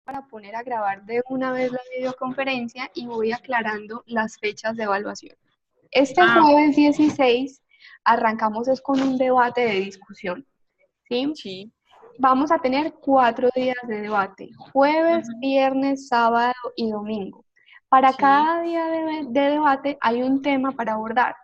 para poner a grabar de una vez la videoconferencia y voy aclarando las fechas de evaluación. Este Ah, jueves 16 arrancamos es con un debate de discusión, ¿sí? sí. Vamos a tener 4 días de debate, jueves, Ujú, viernes, sábado y domingo. Para sí. cada día de debate hay un tema para abordar.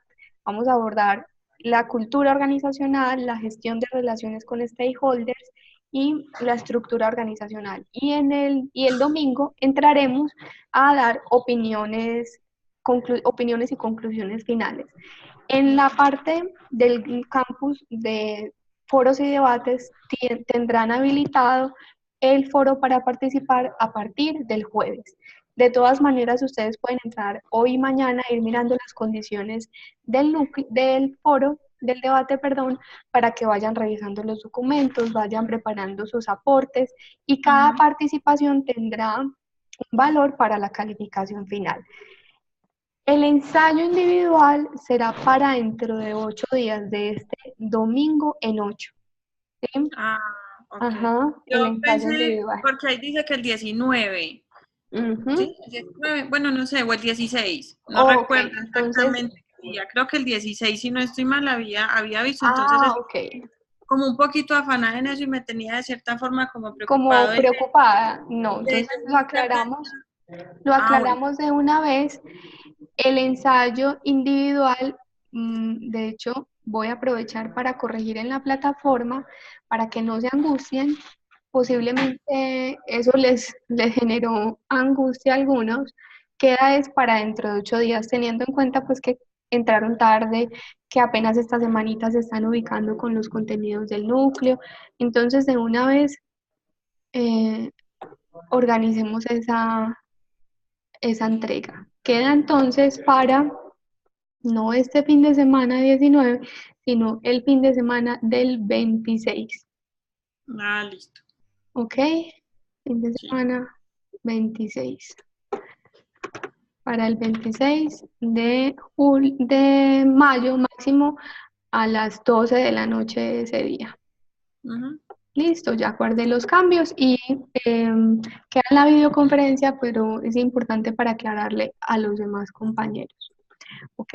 Vamos a abordar la cultura organizacional, la gestión de relaciones con stakeholders y la estructura organizacional. Y el domingo entraremos a dar opiniones y conclusiones finales. En la parte del campus de foros y debates tendrán habilitado el foro para participar a partir del jueves. De todas maneras, ustedes pueden entrar hoy y mañana, ir mirando las condiciones del foro, del debate, perdón, para que vayan revisando los documentos, vayan preparando sus aportes y cada Ujú. participación tendrá un valor para la calificación final. El ensayo individual será para dentro de 8 días, de este domingo en 8. ¿Sí? Ah, ok. Ajá, Yo el ensayo pensé, individual. porque ahí dice que el 19. Ujú. ¿Sí? El 19, bueno, no sé, o el 16. No Ok, recuerdo entonces, exactamente qué día. Creo que el 16, si no estoy mal, había visto. Entonces, ok, como un poquito afanada en eso y me tenía de cierta forma como preocupado como preocupada, no, de entonces mucha gente. lo Ah, bueno. aclaramos de una vez. El ensayo individual, de hecho, voy a aprovechar para corregir en la plataforma para que no se angustien. Posiblemente eso les generó angustia a algunos. Queda es para dentro de 8 días, teniendo en cuenta pues que entraron tarde, que apenas estas semanitas se están ubicando con los contenidos del núcleo. Entonces, de una vez, eh, organicemos esa entrega. Queda entonces para no este fin de semana 19, sino el fin de semana del 26. Ah, listo. ¿Ok? Fin de Sí. semana 26. Para el 26 de mayo máximo a las 12 de la noche de ese día. Ujú. Listo, ya guardé los cambios y queda en la videoconferencia, pero es importante para aclararle a los demás compañeros. ¿Ok?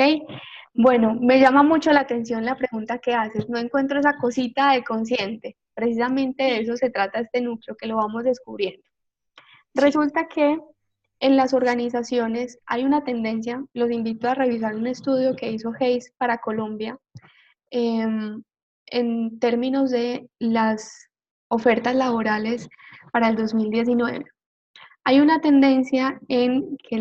Bueno, me llama mucho la atención la pregunta que haces. No encuentro esa cosita de consciente. Precisamente de Sí, eso se trata este núcleo, que lo vamos descubriendo. sí. Resulta que en las organizaciones hay una tendencia, los invito a revisar un estudio que hizo Hayes para Colombia, em, en términos de las ofertas laborales para el 2019. Hay una tendencia en que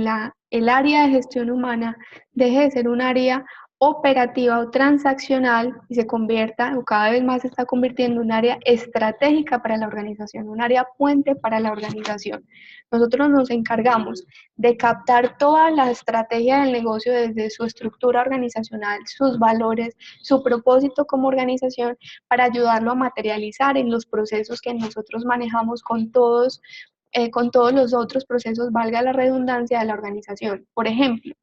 el área de gestión humana deje de ser un área operativa o transaccional y se convierta, o cada vez más se está convirtiendo en un área estratégica para la organización, un área puente para la organización. Nosotros nos encargamos de captar toda la estrategia del negocio desde su estructura organizacional, sus valores, su propósito como organización, para ayudarlo a materializar en los procesos que nosotros manejamos con todos los otros procesos, valga la redundancia, de la organización. Por ejemplo,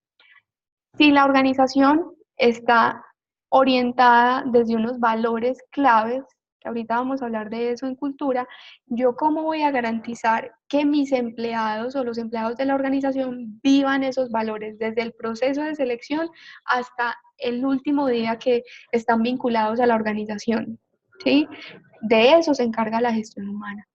si la organización está orientada desde unos valores claves, que ahorita vamos a hablar de eso en cultura, yo cómo voy a garantizar que mis empleados o los empleados de la organización vivan esos valores desde el proceso de selección hasta el último día que están vinculados a la organización, ¿sí? De eso se encarga la gestión humana.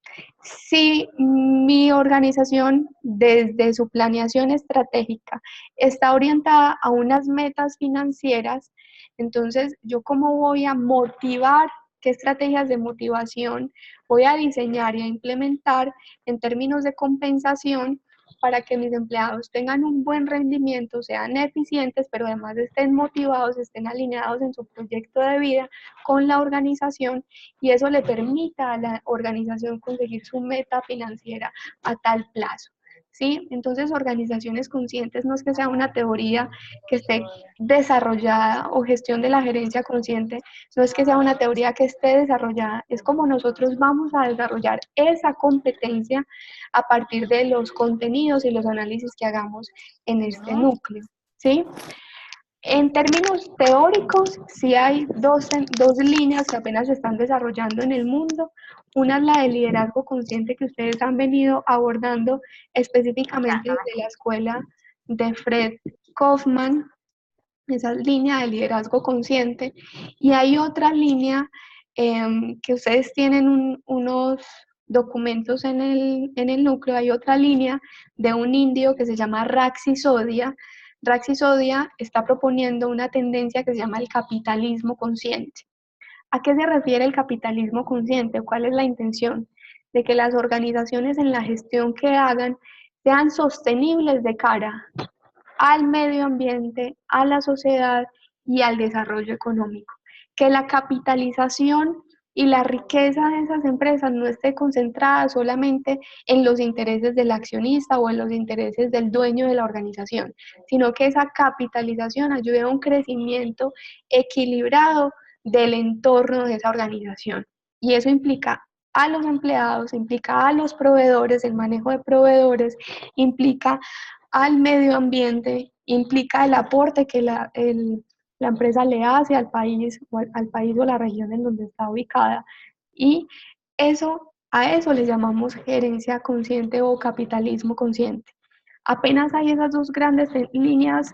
Si mi organización, desde su planeación estratégica, está orientada a unas metas financieras, entonces yo cómo voy a motivar, qué estrategias de motivación voy a diseñar y a implementar en términos de compensación para que mis empleados tengan un buen rendimiento, sean eficientes, pero además estén motivados, estén alineados en su proyecto de vida con la organización, y eso le permita a la organización conseguir su meta financiera a tal plazo. ¿Sí? Entonces, organizaciones conscientes no es que sea una teoría que esté desarrollada, o gestión de la gerencia consciente, no es que sea una teoría que esté desarrollada, es como nosotros vamos a desarrollar esa competencia a partir de los contenidos y los análisis que hagamos en este núcleo. ¿Sí? En términos teóricos, sí hay dos líneas que apenas se están desarrollando en el mundo. Una es la de liderazgo consciente que ustedes han venido abordando específicamente desde la escuela de Fred Kaufman, esa línea de liderazgo consciente. Y hay otra línea que ustedes tienen unos documentos en el núcleo, hay otra línea de un indio que se llama Raxi Sodia. Raxi Sodia está proponiendo una tendencia que se llama el capitalismo consciente. ¿A qué se refiere el capitalismo consciente? ¿Cuál es la intención? De que las organizaciones en la gestión que hagan sean sostenibles de cara al medio ambiente, a la sociedad y al desarrollo económico. Que la capitalización y la riqueza de esas empresas no esté concentrada solamente en los intereses del accionista o en los intereses del dueño de la organización, sino que esa capitalización ayude a un crecimiento equilibrado del entorno de esa organización. Y eso implica a los empleados, implica a los proveedores, el manejo de proveedores, implica al medio ambiente, implica el aporte que la empresa le hace al país, al país o la región en donde está ubicada. Y a eso le llamamos gerencia consciente o capitalismo consciente. Apenas hay esas dos grandes líneas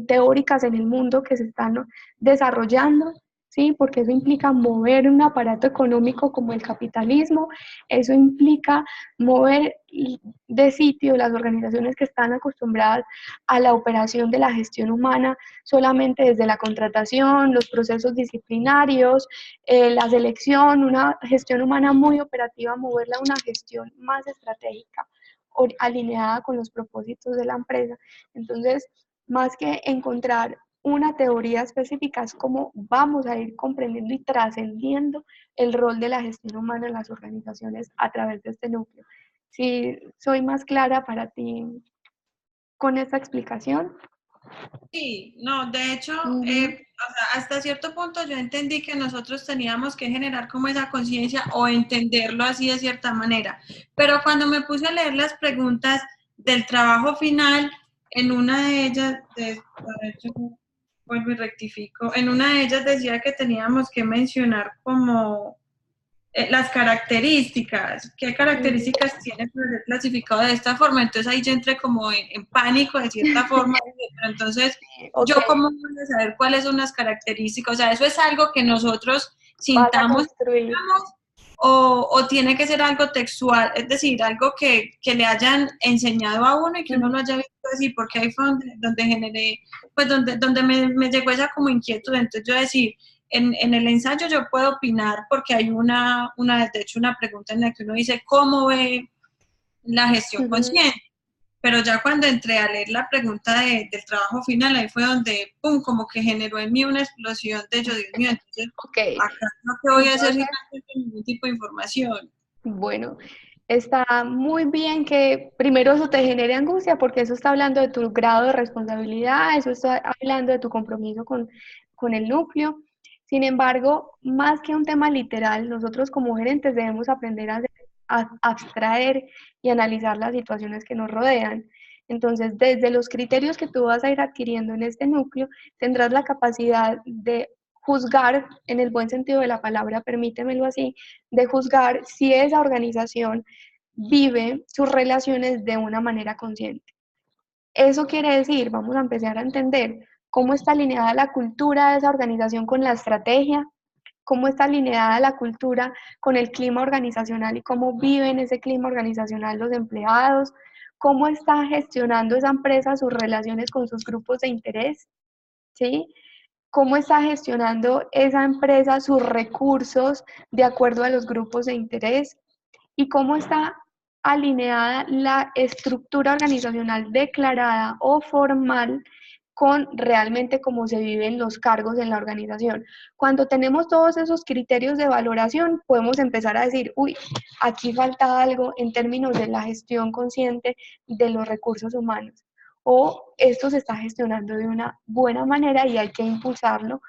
teóricas en el mundo que se están desarrollando, ¿sí? Porque eso implica mover un aparato económico como el capitalismo, eso implica mover de sitio las organizaciones que están acostumbradas a la operación de la gestión humana solamente desde la contratación, los procesos disciplinarios, la selección, una gestión humana muy operativa, moverla a una gestión más estratégica alineada con los propósitos de la empresa. Entonces, más que encontrar una teoría específica, es cómo vamos a ir comprendiendo y trascendiendo el rol de la gestión humana en las organizaciones a través de este núcleo. Si soy más clara para ti con esta explicación. Sí, no, de hecho, o sea, hasta cierto punto yo entendí que nosotros teníamos que generar como esa conciencia o entenderlo así de cierta manera. Pero cuando me puse a leer las preguntas del trabajo final, en una de ellas, a ver, yo vuelvo y rectifico, en una de ellas decía que teníamos que mencionar como las características, qué características tiene para ser clasificado de esta forma. Entonces ahí yo entré como en pánico de cierta forma, pero entonces Okay. yo cómo voy a saber cuáles son las características, o sea, eso es algo que nosotros sintamos o tiene que ser algo textual, es decir, algo que le hayan enseñado a uno y que uno lo haya visto así, porque ahí fue donde generé, pues donde me llegó esa como inquietud. Entonces yo decir, en el ensayo yo puedo opinar porque hay de hecho una pregunta en la que uno dice, ¿cómo ve la gestión consciente? Pero ya cuando entré a leer la pregunta del trabajo final, ahí fue donde, pum, como que generó en mí una explosión de yo, Dios mío, entonces, acá no te voy a hacer sin ningún tipo de información. Bueno, está muy bien que primero eso te genere angustia porque eso está hablando de tu grado de responsabilidad, eso está hablando de tu compromiso con el núcleo. Sin embargo, más que un tema literal, nosotros como gerentes debemos aprender a abstraer y analizar las situaciones que nos rodean. Entonces, desde los criterios que tú vas a ir adquiriendo en este núcleo, tendrás la capacidad de juzgar, en el buen sentido de la palabra, permítemelo así, de juzgar si esa organización vive sus relaciones de una manera consciente. Eso quiere decir, vamos a empezar a entender cómo está alineada la cultura de esa organización con la estrategia, cómo está alineada la cultura con el clima organizacional y cómo viven ese clima organizacional los empleados, cómo está gestionando esa empresa sus relaciones con sus grupos de interés, ¿sí? Cómo está gestionando esa empresa sus recursos de acuerdo a los grupos de interés y cómo está alineada la estructura organizacional declarada o formal con realmente cómo se viven los cargos en la organización. Cuando tenemos todos esos criterios de valoración, podemos empezar a decir, uy, aquí falta algo en términos de la gestión consciente de los recursos humanos. O esto se está gestionando de una buena manera y hay que impulsarlo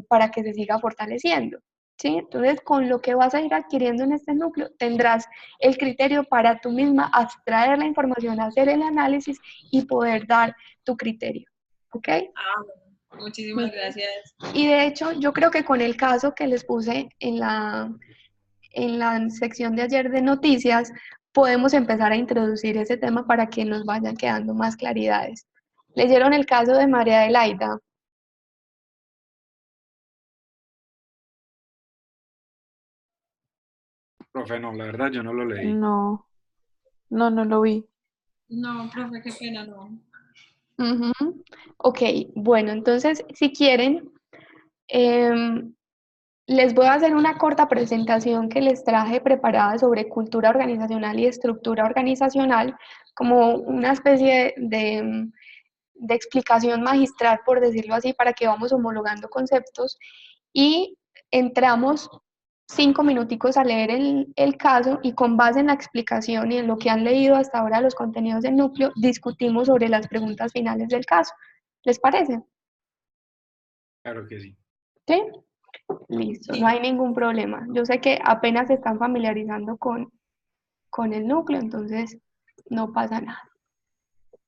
para que se siga fortaleciendo. ¿Sí? Entonces, con lo que vas a ir adquiriendo en este núcleo, tendrás el criterio para tú misma abstraer la información, hacer el análisis y poder dar tu criterio. ¿Ok? Muchísimas gracias. Y de hecho, yo creo que con el caso que les puse en la sección de ayer de noticias, podemos empezar a introducir ese tema para que nos vayan quedando más claridades. ¿Leyeron el caso de María Adelaida? Profe, no, la verdad yo no lo leí. No, no lo vi. No, profe, qué pena, no. Ok, bueno, entonces si quieren, les voy a hacer una corta presentación que les traje preparada sobre cultura organizacional y estructura organizacional, como una especie de explicación magistral, por decirlo así, para que vamos homologando conceptos y entramos 5 minuticos a leer el caso y con base en la explicación y en lo que han leído hasta ahora los contenidos del núcleo, discutimos sobre las preguntas finales del caso. ¿Les parece? Claro que sí. ¿Sí? Listo, Sí. no hay ningún problema. Yo sé que apenas se están familiarizando con el núcleo, entonces no pasa nada.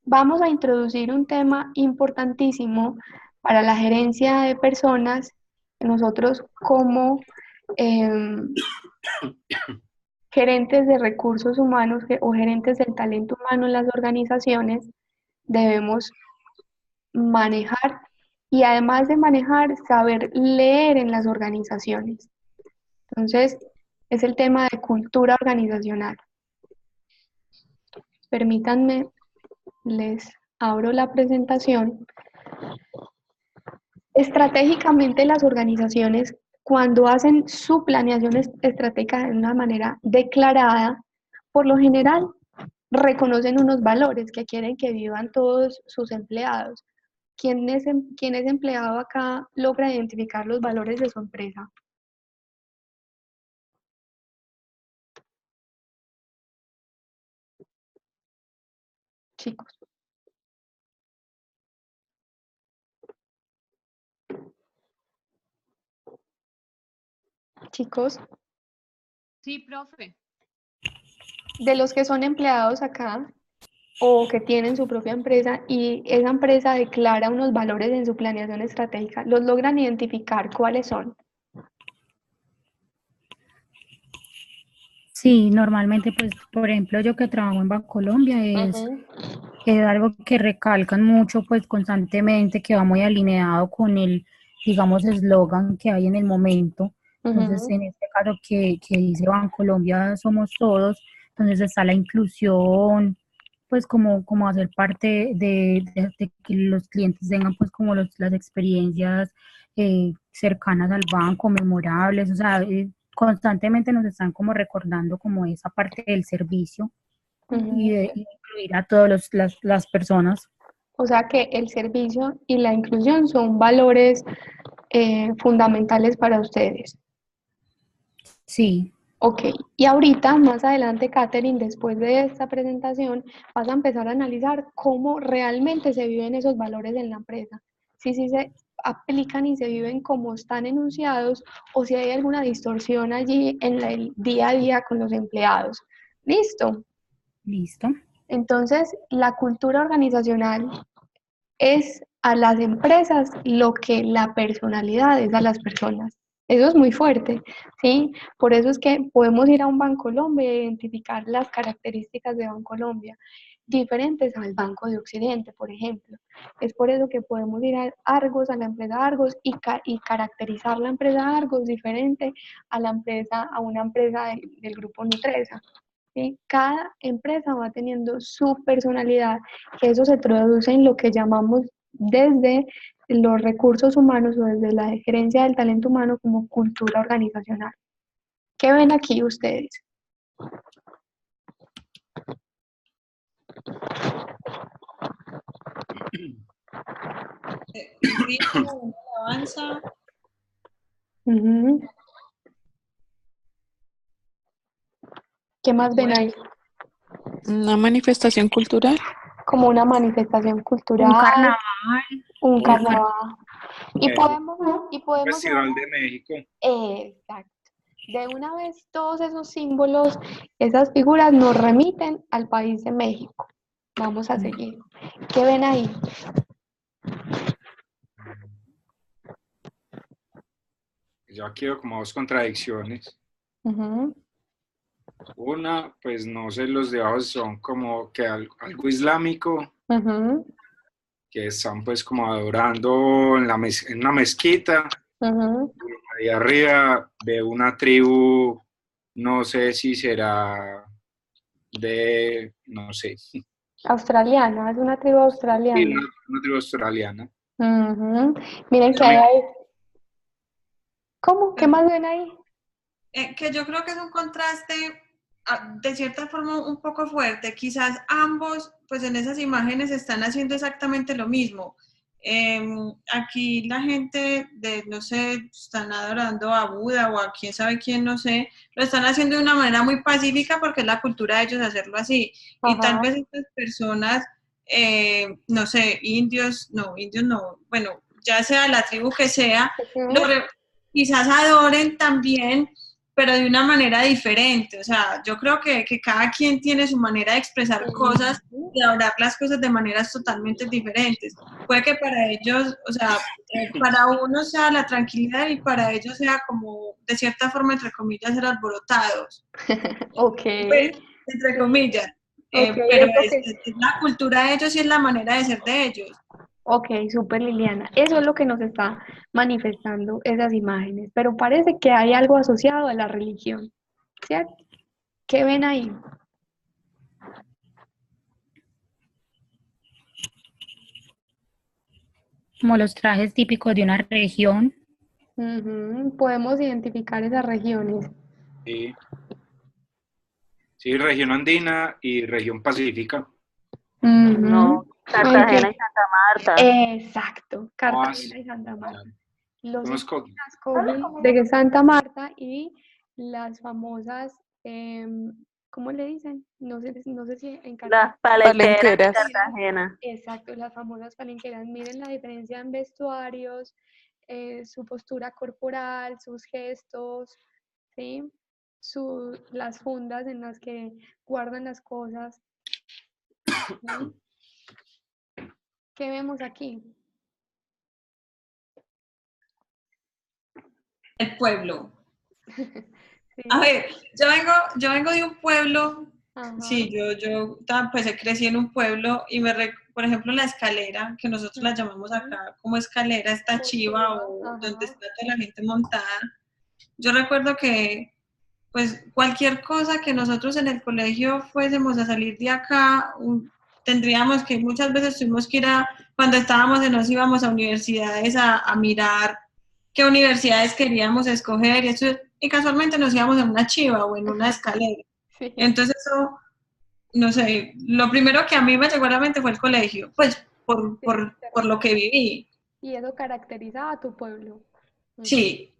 Vamos a introducir un tema importantísimo para la gerencia de personas. Nosotros como gerentes de recursos humanos o gerentes del talento humano en las organizaciones debemos manejar y además de manejar, saber leer en las organizaciones. Entonces, es el tema de cultura organizacional. Permítanme, les abro la presentación. Estratégicamente, las organizaciones, cuando hacen su planeación estratégica de una manera declarada, por lo general reconocen unos valores que quieren que vivan todos sus empleados. ¿Quién es empleado acá logra identificar los valores de su empresa? Chicos. Chicos. Sí, profe. De los que son empleados acá o que tienen su propia empresa y esa empresa declara unos valores en su planeación estratégica, ¿los logran identificar cuáles son? Sí, normalmente, pues, por ejemplo, yo que trabajo en Bancolombia es algo que recalcan mucho, pues, constantemente, que va muy alineado con el, digamos, eslogan que hay en el momento. Entonces, en este caso que dice Bancolombia somos todos, entonces está la inclusión, pues, como hacer parte de que los clientes tengan, pues, como las experiencias cercanas al banco, memorables, o sea, constantemente nos están como recordando como esa parte del servicio y de incluir a todas las personas. O sea que el servicio y la inclusión son valores fundamentales para ustedes. Sí. Ok, y ahorita, más adelante, Catherine, después de esta presentación, vas a empezar a analizar cómo realmente se viven esos valores en la empresa. Si se aplican y se viven como están enunciados o si hay alguna distorsión allí en el día a día con los empleados. ¿Listo? Listo. Entonces, la cultura organizacional es a las empresas lo que la personalidad es a las personas. Eso es muy fuerte, ¿sí? Por eso es que podemos ir a un Bancolombia e identificar las características de Bancolombia diferentes al Banco de Occidente, por ejemplo. Es por eso que podemos ir a Argos, a la empresa Argos, y caracterizar la empresa Argos diferente a a una empresa del grupo Nutresa. ¿Sí? Cada empresa va teniendo su personalidad, que eso se traduce en lo que llamamos desde los recursos humanos o desde la gerencia del talento humano como cultura organizacional. ¿Qué ven aquí ustedes? Ritmo, alabanza. ¿Qué más ven ahí? Una manifestación cultural. Como una manifestación cultural. Un carnaval. Un carnaval. Y Un podemos Festival de México. Exacto. De una vez todos esos símbolos, esas figuras nos remiten al país de México. Vamos a seguir. ¿Qué ven ahí? Yo aquí veo como dos contradicciones. Ujú. Una, pues no sé, los de abajo son como que algo islámico, Ujú, que están pues como adorando en en una mezquita. ujú. Ahí arriba veo una tribu, no sé si será no sé, sí, Australiana, es una tribu australiana. una tribu australiana. Ujú. Miren que También, hay. ¿Cómo? ¿Qué más ven ahí? Que yo creo que es un contraste de cierta forma un poco fuerte. Quizás ambos, pues en esas imágenes están haciendo exactamente lo mismo. Aquí la gente no sé, están adorando a Buda o a quién sabe quién, no sé, lo están haciendo de una manera muy pacífica porque es la cultura de ellos hacerlo así. Y tal Ajá. vez estas personas, no sé, indios no, bueno, ya sea la tribu que sea, lo Ujú. quizás adoren también, pero de una manera diferente. O sea, yo creo que cada quien tiene su manera de expresar cosas Ujú. y adorar las cosas de maneras totalmente diferentes. Puede que para ellos, o sea, para uno sea la tranquilidad y para ellos sea como, de cierta forma, entre comillas, ser alborotados. Ok. Pues, entre Sí. comillas. Ok, Pero eso que. es la cultura de ellos y es la manera de ser de ellos. Ok, súper Liliana. Eso es lo que nos está manifestando esas imágenes. Pero parece que hay algo asociado a la religión, ¿cierto? ¿Qué ven ahí? Como los trajes típicos de una región. Ujú. Podemos identificar esas regiones. Sí, sí, región andina y región pacífica. Ujú. No, Cartagena y Ok. Santa Marta. Exacto, Más, Cartagena y Santa ya, Marta. Los conozco, indígenas cogen de Santa Marta y las famosas, ¿cómo le dicen? No sé si en Cartagena. Las palenqueras de Palenqueras. Cartagena. Exacto, las famosas palenqueras. Miren la diferencia en vestuarios, su postura corporal, sus gestos, ¿sí? Las fundas en las que guardan las cosas. ¿Sí? ¿Qué vemos aquí? El pueblo. Sí. A ver, yo vengo de un pueblo, Ajá. sí, pues crecí en un pueblo y por ejemplo, la escalera, que nosotros la llamamos acá como escalera, esta O chiva chiva, o donde ajá. está toda la gente montada. Yo recuerdo que, pues, cualquier cosa que nosotros en el colegio fuésemos a salir de acá, tendríamos que, muchas veces tuvimos que cuando nos íbamos a universidades a mirar qué universidades queríamos escoger y casualmente nos íbamos en una chiva o en una escalera. Sí. Entonces eso, no sé, lo primero que a mí me llegó a la mente fue el colegio, pues Sí, por lo que viví. y eso caracteriza a tu pueblo. Sí.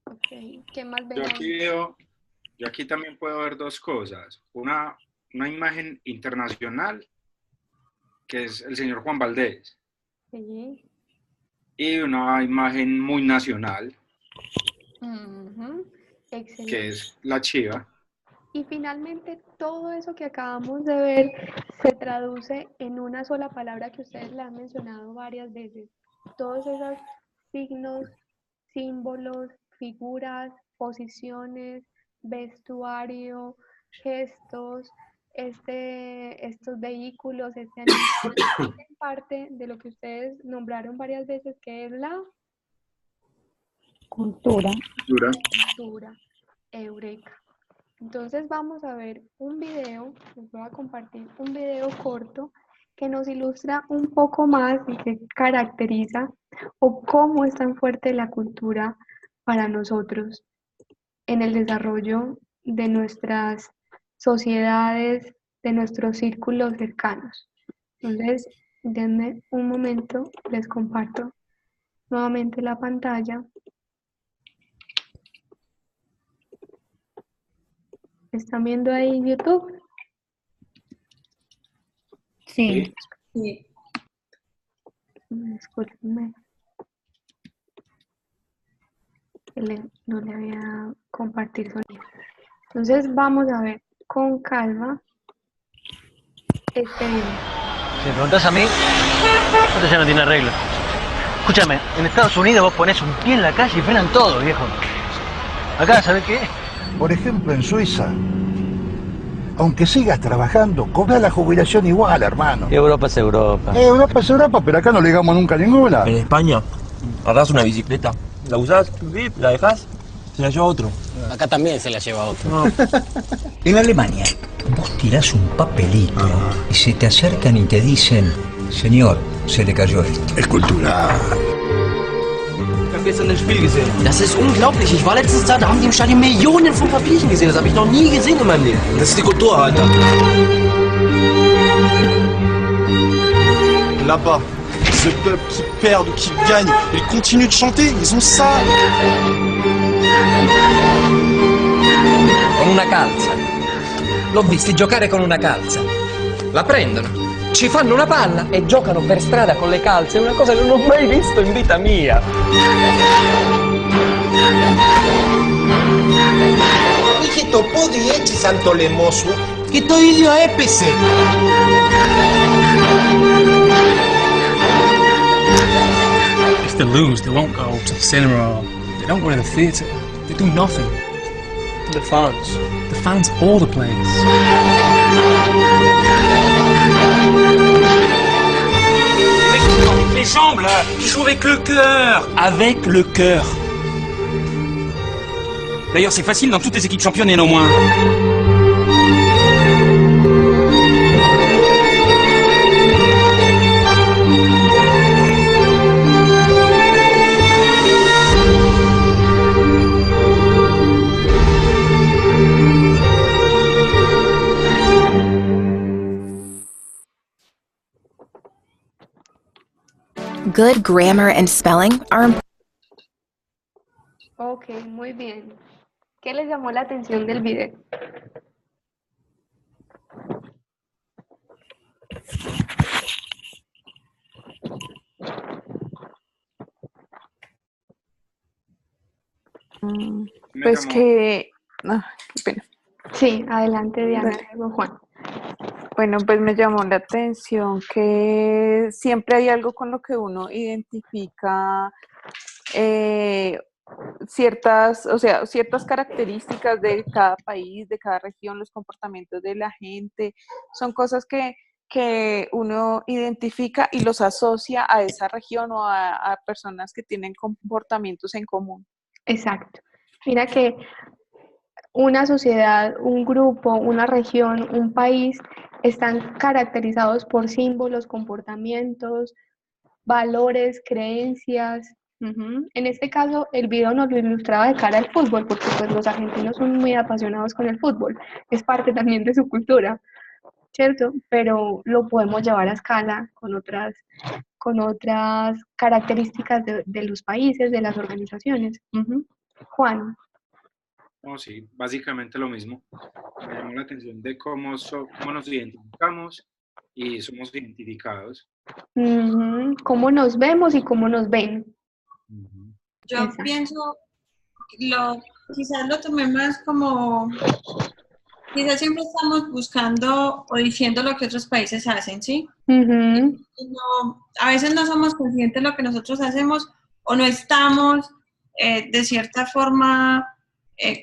Ok, ¿qué más yo ven aquí ahí? veo, yo aquí también puedo ver dos cosas. Una imagen internacional, que es el señor Juan Valdés, Sí. y una imagen muy nacional, Ujú. que Excelente. es la chiva. Y finalmente todo eso que acabamos de ver se traduce en una sola palabra que ustedes la han mencionado varias veces. Todos esos signos, símbolos, figuras, posiciones, vestuario, gestos, estos vehículos, este animal, hacen parte de lo que ustedes nombraron varias veces, que es la Cultura. Dura. cultura. Eureka. Entonces vamos a ver un video, les voy a compartir un video corto que nos ilustra un poco más y que caracteriza o cómo es tan fuerte la cultura para nosotros en el desarrollo de nuestras sociedades, de nuestros círculos cercanos. Entonces, denme un momento, les comparto nuevamente la pantalla. ¿Están viendo ahí YouTube? Sí. Sí. Discúlpenme. No le voy a compartir sonido. Entonces vamos a ver con calma este video. Si me preguntas a mí, esto ya no tiene arreglo. Escúchame, en Estados Unidos vos ponés un pie en la calle y frenan todo, viejo. Acá, ¿sabés qué? Por ejemplo, en Suiza, aunque sigas trabajando, cobras la jubilación igual, hermano. Europa es Europa. Europa es Europa, pero acá no llegamos nunca a ninguna. En España, agarrás una bicicleta, la usás, la dejás, se la lleva otro. Acá también se la lleva otro. No. En Alemania, vos tirás un papelito y se te acercan y te dicen, señor, se le cayó esto. Es cultural. Ich hab gestern ein Spiel gesehen. Das ist unglaublich. Ich war letztens da haben die im Stadion Millionen von Papierchen gesehen. Das habe ich noch nie gesehen in meinem Leben. Das ist die Kultur, Alter. Là-bas, ce peuple qui perd ou qui gagne, ils continuent de chanter, ils ont ça. Con una calza. L'ho visti giocare con una calza. La prendono, ci fanno una palla e giocano per strada con le calze. È una cosa che non ho mai visto in vita mia. Είχε το πόδι έτσι σαν το λαιμό σου και το ίδιο έπεσε. If they lose, they won't go to the cinema or they don't go to the theatre. They do nothing. The fans. The fans all the place. Les jambes là, tu joues avec le cœur. Avec le cœur. D'ailleurs, c'est facile, dans toutes les équipes championnes, il y en a au moins. Good grammar and spelling are important. Ok, muy bien. ¿Qué les llamó la atención del video? Pues que... qué pena. Sí, adelante Diana, luego Juan. Bueno, pues me llamó la atención que siempre hay algo con lo que uno identifica ciertas características de cada país, de cada región, los comportamientos de la gente, son cosas que uno identifica y los asocia a esa región o a personas que tienen comportamientos en común. Exacto. Mira que una sociedad, un grupo, una región, un país están caracterizados por símbolos, comportamientos, valores, creencias. En este caso, el video nos lo ilustraba de cara al fútbol, porque pues los argentinos son muy apasionados con el fútbol, es parte también de su cultura, ¿cierto? Pero lo podemos llevar a escala con otras características de los países, de las organizaciones. Juan. No, sí, básicamente lo mismo. Me llamó la atención de cómo nos identificamos y somos identificados. Cómo nos vemos y cómo nos ven. Yo pienso, quizás lo tomé más como, quizás siempre estamos buscando o diciendo lo que otros países hacen, ¿sí? A veces no somos conscientes de lo que nosotros hacemos o no estamos de cierta forma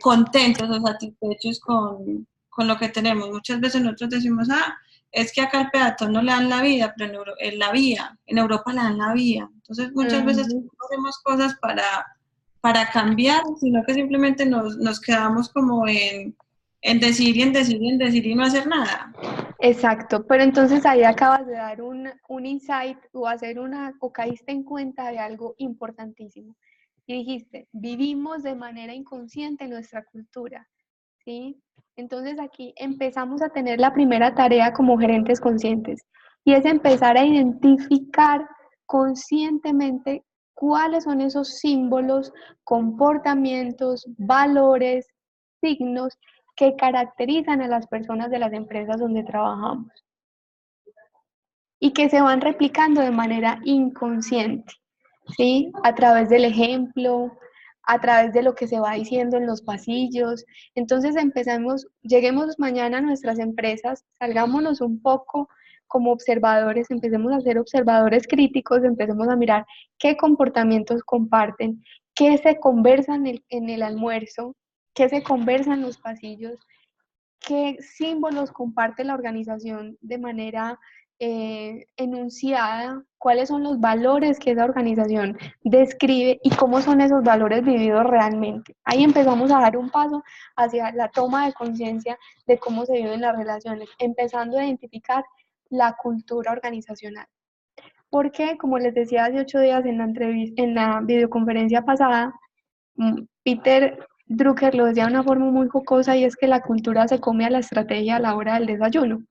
contentos o satisfechos con lo que tenemos. Muchas veces nosotros decimos, es que acá al peatón no le dan la vida, pero en la vía, en Europa le dan la vía. Entonces muchas veces no hacemos cosas para cambiar, sino que simplemente nos quedamos como en decir y en decir y en decir y no hacer nada. Exacto, pero entonces ahí acabas de dar un insight o caíste en cuenta de algo importantísimo. Y dijiste, vivimos de manera inconsciente nuestra cultura, ¿sí? Entonces aquí empezamos a tener la primera tarea como gerentes conscientes, y es empezar a identificar conscientemente cuáles son esos símbolos, comportamientos, valores, signos que caracterizan a las personas de las empresas donde trabajamos y que se van replicando de manera inconsciente. ¿Sí? A través del ejemplo, a través de lo que se va diciendo en los pasillos. Entonces lleguemos mañana a nuestras empresas, salgámonos un poco como observadores, empecemos a ser observadores críticos, empecemos a mirar qué comportamientos comparten, qué se conversa en el almuerzo, qué se conversa en los pasillos, qué símbolos comparte la organización de manera enunciada, cuáles son los valores que esa organización describe y cómo son esos valores vividos realmente. Ahí empezamos a dar un paso hacia la toma de conciencia de cómo se viven las relaciones, empezando a identificar la cultura organizacional. Porque, como les decía hace 8 días en la videoconferencia pasada, Peter Drucker lo decía de una forma muy jocosa, y es que la cultura se come a la estrategia a la hora del desayuno.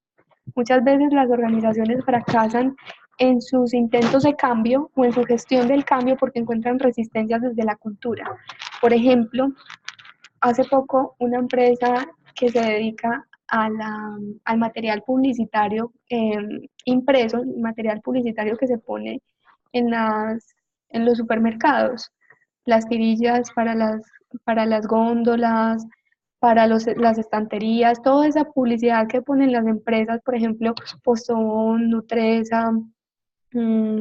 Muchas veces las organizaciones fracasan en sus intentos de cambio o en su gestión del cambio porque encuentran resistencias desde la cultura. Por ejemplo, hace poco una empresa que se dedica al material publicitario impreso, material publicitario que se pone en los supermercados, las tirillas para las góndolas, para las estanterías, toda esa publicidad que ponen las empresas, por ejemplo, Postobón, Nutresa,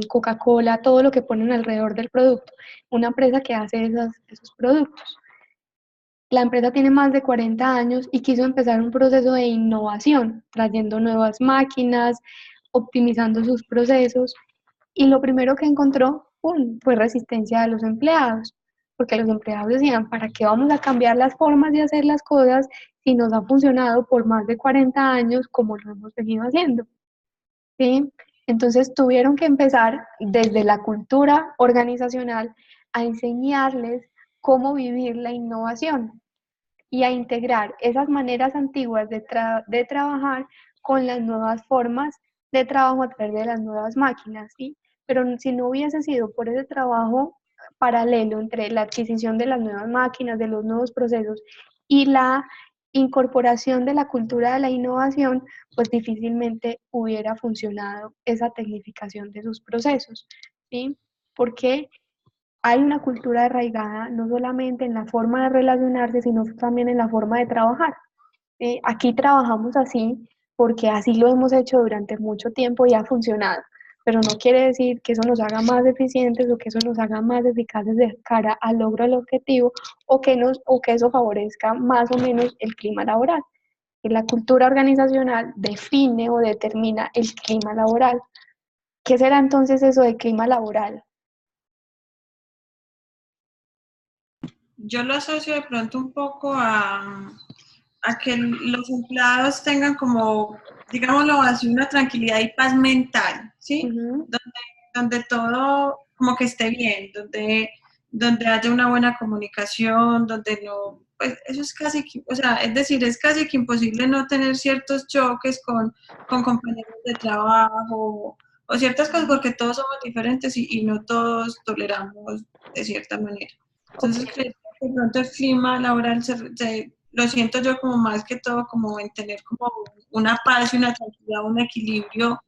Coca-Cola, todo lo que ponen alrededor del producto. Una empresa que hace esos productos. La empresa tiene más de 40 años y quiso empezar un proceso de innovación, trayendo nuevas máquinas, optimizando sus procesos, y lo primero que encontró fue resistencia de los empleados, porque los empleados decían, ¿para qué vamos a cambiar las formas de hacer las cosas si nos ha funcionado por más de 40 años como lo hemos venido haciendo? ¿Sí? Entonces tuvieron que empezar desde la cultura organizacional a enseñarles cómo vivir la innovación y a integrar esas maneras antiguas de trabajar con las nuevas formas de trabajo a través de las nuevas máquinas, ¿sí? Pero si no hubiese sido por ese trabajo paralelo entre la adquisición de las nuevas máquinas, de los nuevos procesos y la incorporación de la cultura de la innovación, pues difícilmente hubiera funcionado esa tecnificación de sus procesos, ¿sí? Porque hay una cultura arraigada no solamente en la forma de relacionarse, sino también en la forma de trabajar. Aquí trabajamos así porque así lo hemos hecho durante mucho tiempo y ha funcionado, pero no quiere decir que eso nos haga más eficientes o que eso nos haga más eficaces de cara al logro del objetivo, o que eso favorezca más o menos el clima laboral. Y la cultura organizacional define o determina el clima laboral. ¿Qué será entonces eso de clima laboral? Yo lo asocio de pronto un poco a que los empleados tengan como, digámoslo así, una tranquilidad y paz mental, ¿sí? Donde todo como que esté bien, donde haya una buena comunicación, donde no, pues eso es casi que, o sea, es decir, es casi que imposible no tener ciertos choques con compañeros de trabajo o ciertas cosas, porque todos somos diferentes y no todos toleramos de cierta manera. Entonces, creo que de pronto el clima laboral lo siento yo como más que todo como en tener como una paz y una tranquilidad, un equilibrio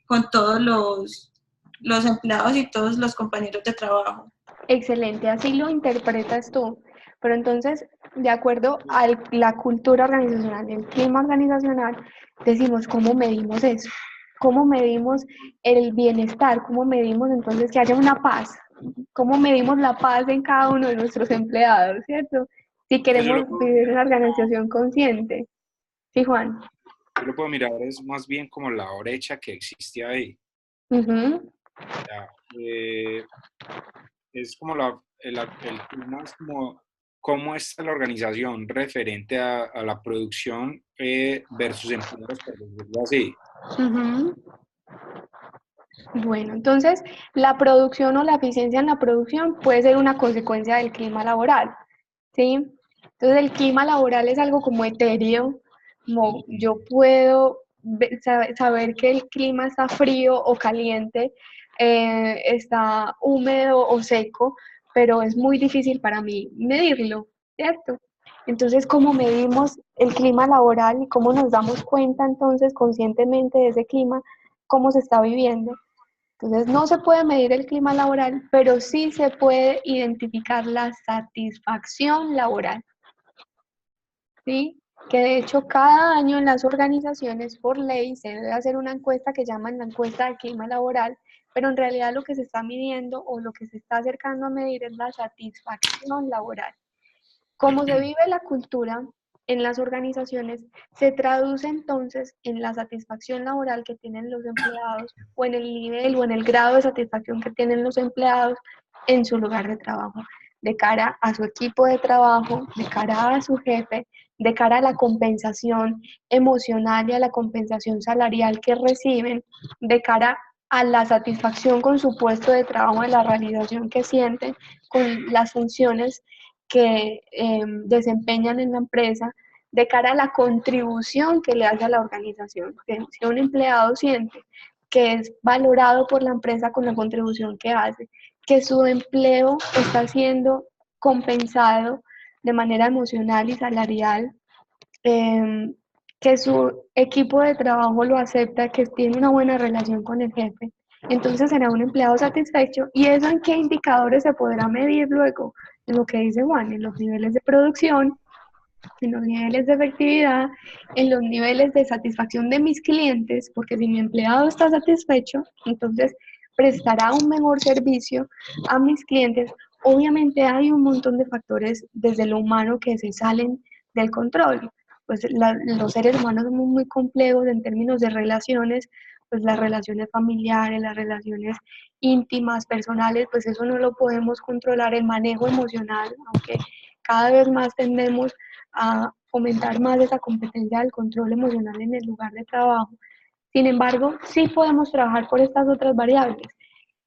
con todos los empleados y todos los compañeros de trabajo. Excelente, así lo interpretas tú. Pero entonces, de acuerdo a la cultura organizacional, el clima organizacional, decimos, ¿cómo medimos eso? ¿Cómo medimos el bienestar? ¿Cómo medimos entonces que haya una paz? ¿Cómo medimos la paz en cada uno de nuestros empleados, cierto? Si queremos vivir una organización consciente. Sí, Juan. Yo lo puedo mirar, es más bien como la brecha que existe ahí. Es como el clima es como cómo está la organización referente a la producción versus empleados, por decirlo así. Bueno, entonces la producción o la eficiencia en la producción puede ser una consecuencia del clima laboral, ¿sí? Entonces el clima laboral es algo como etéreo, como yo puedo saber que el clima está frío o caliente, está húmedo o seco, pero es muy difícil para mí medirlo, ¿cierto? Entonces, ¿cómo medimos el clima laboral y cómo nos damos cuenta entonces conscientemente de ese clima, cómo se está viviendo? Entonces, no se puede medir el clima laboral, pero sí se puede identificar la satisfacción laboral, ¿sí? Que de hecho cada año en las organizaciones por ley se debe hacer una encuesta que llaman la encuesta de clima laboral, pero en realidad lo que se está midiendo o lo que se está acercando a medir es la satisfacción laboral. Cómo se vive la cultura en las organizaciones se traduce entonces en la satisfacción laboral que tienen los empleados o en el nivel o en el grado de satisfacción que tienen los empleados en su lugar de trabajo, de cara a su equipo de trabajo, de cara a su jefe, de cara a la compensación emocional y a la compensación salarial que reciben, de cara a la satisfacción con su puesto de trabajo, de la realización que sienten, con las funciones que desempeñan en la empresa, de cara a la contribución que le hace a la organización. Si un empleado siente que es valorado por la empresa con la contribución que hace, que su empleo está siendo compensado de manera emocional y salarial, que su equipo de trabajo lo acepta, que tiene una buena relación con el jefe, entonces será un empleado satisfecho. ¿Y eso en qué indicadores se podrá medir luego? En lo que dice Juan, en los niveles de producción, en los niveles de efectividad, en los niveles de satisfacción de mis clientes, porque si mi empleado está satisfecho, entonces prestará un mejor servicio a mis clientes. Obviamente hay un montón de factores desde lo humano que se salen del control. Pues los seres humanos somos muy complejos en términos de relaciones, pues las relaciones familiares, las relaciones íntimas, personales, pues eso no lo podemos controlar, el manejo emocional, aunque cada vez más tendemos a fomentar más esa competencia del control emocional en el lugar de trabajo. Sin embargo, sí podemos trabajar por estas otras variables.